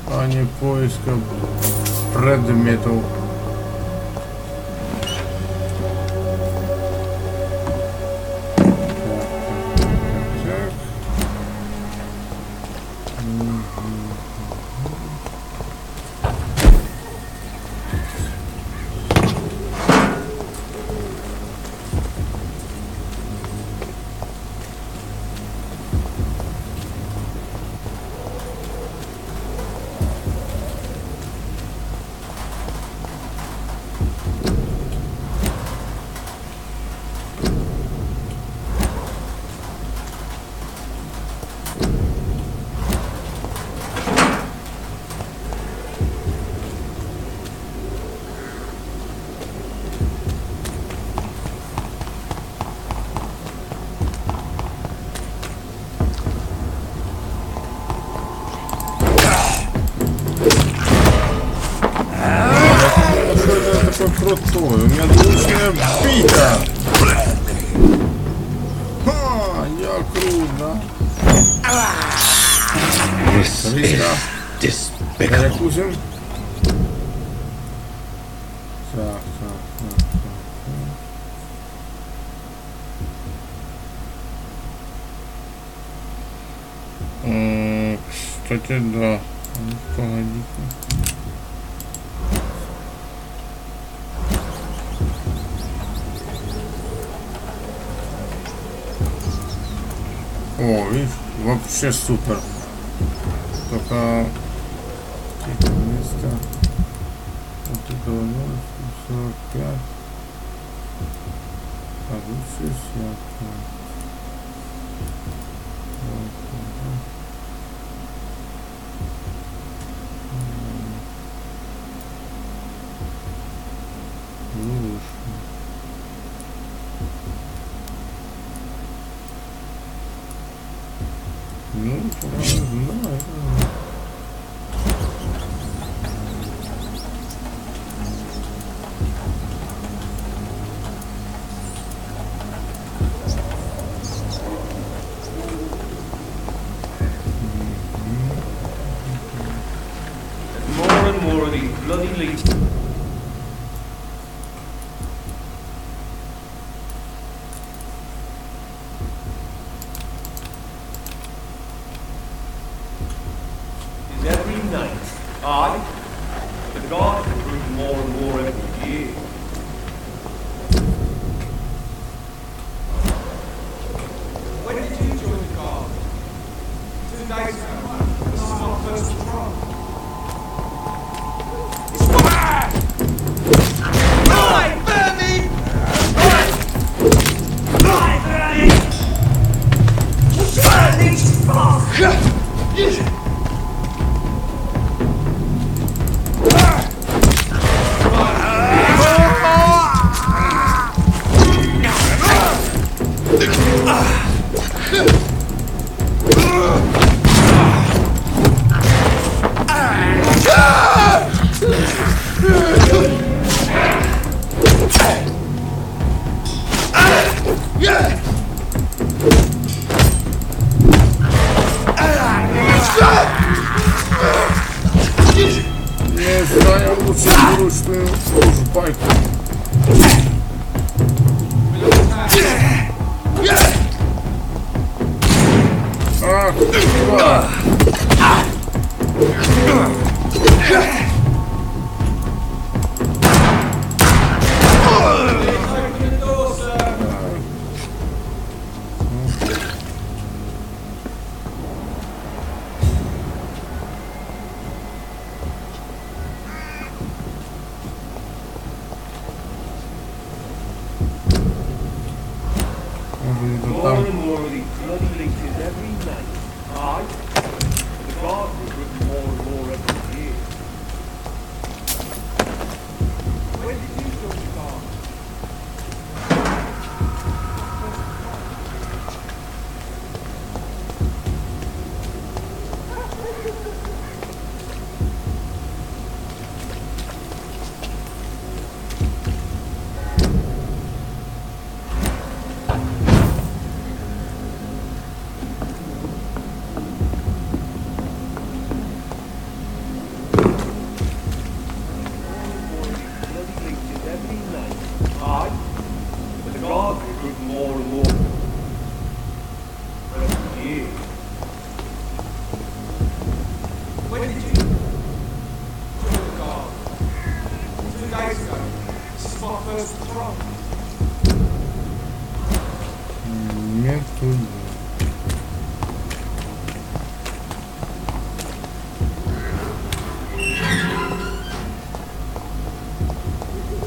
S1: а не поиска предметов. Крутой, у меня двуручная бита. Ха, я крут, да? Перекусим. Так. Кстати, да. Погоди-ка. О, видишь, вообще супер. Только какие-то места. Вот это 0,45. А тут 60. Ну, не знаю.
S9: More and more of these bloody leeches. Every night, the guard improves more and more every year. When did you join the guard? 2 days ago. This is my first patrol. It's fire! Right, Bernie! Right, Bernie! Burn these fuck!
S1: Не знаю, лучше вручную службайку. Ах, тварь.
S9: More and more of these bloody leeches every night. Aye. The guard recruits more and more every year. When did you join the guard?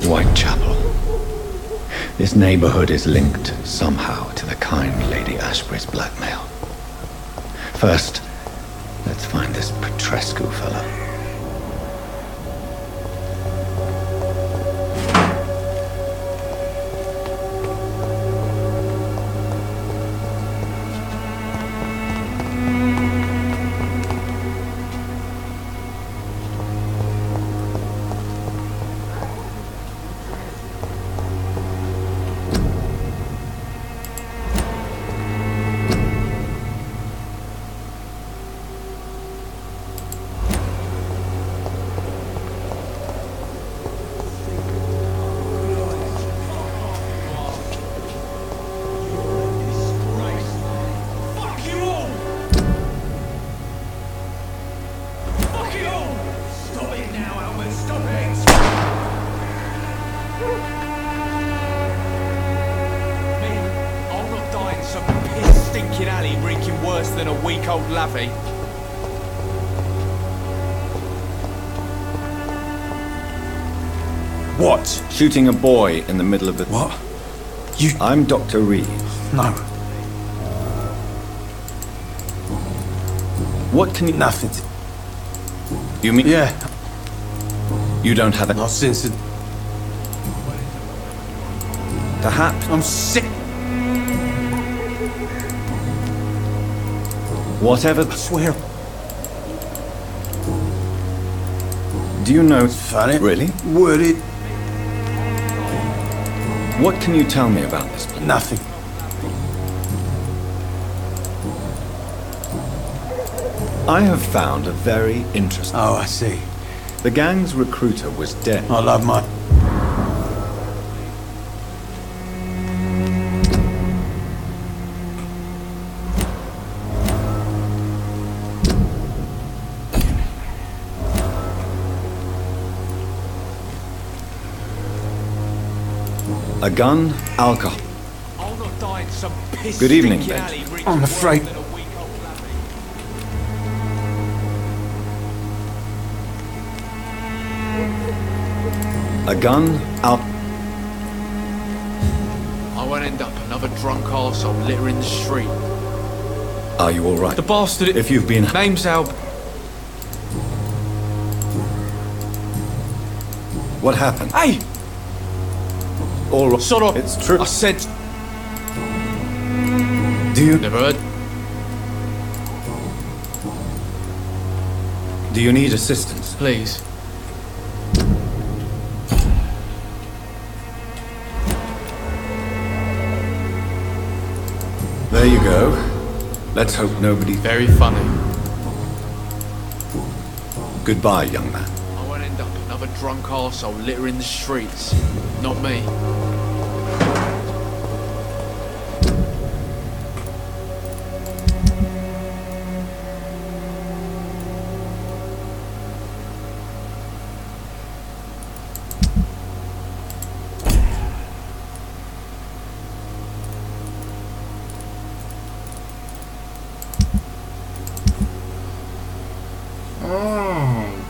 S17: Whitechapel. This neighborhood is linked somehow to the kind Lady Ashbury's blackmail. First, let's find this Petrescu fella.
S18: Than a week-old lavvy.
S3: What? Shooting a boy in the middle of the...
S8: What?
S3: I'm Dr. Reed.
S8: No.
S3: What can you...
S8: Nothing.
S3: You mean...
S8: Yeah.
S3: You don't have it...
S8: Not since it...
S3: Perhaps.
S2: I'm sick.
S3: Whatever.
S2: I swear.
S3: Do you know?
S2: Funny.
S3: Really?
S2: Would it?
S3: What can you tell me about this place?
S2: Nothing.
S3: I have found a very interesting...
S2: Oh, I see.
S3: The gang's recruiter was dead.
S2: I love my...
S3: A gun, alcohol.
S2: I'll not die in some piss.
S3: Good evening, Ben.
S2: I'm afraid.
S3: A gun,
S10: I won't end up another drunk arsehole littering the street.
S3: Are you all right?
S10: The bastard...
S3: If you've been...
S10: Name's Al...
S3: What happened?
S10: Hey!
S3: All right.
S10: Sort of.
S3: It's true.
S10: I said...
S3: Do you...
S10: Never heard?
S3: Do you need assistance?
S10: Please.
S3: There you go. Let's hope nobody...
S10: Very funny.
S3: Goodbye, young man.
S10: I won't end up another drunk arsehole littering the streets. Not me.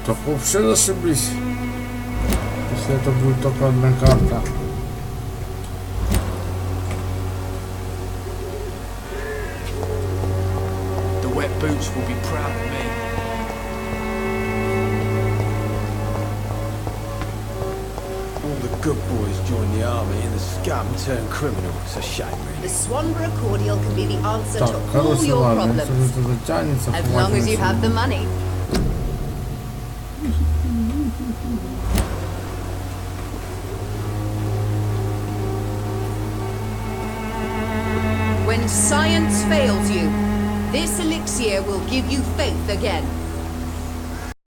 S1: Так вообще зашибись. Если это будет только одна карта.
S10: The wet boots will be proud of me.
S20: All the good boys join the army and the scum turn criminal. It's a shame, really.
S21: The Swanborough cordial can be the answer
S1: Так,
S21: to all
S1: короче,
S21: your
S1: ладно,
S21: problems.
S1: если это затянется,
S21: As long as you have the money. When science fails you, this elixir will give you faith again.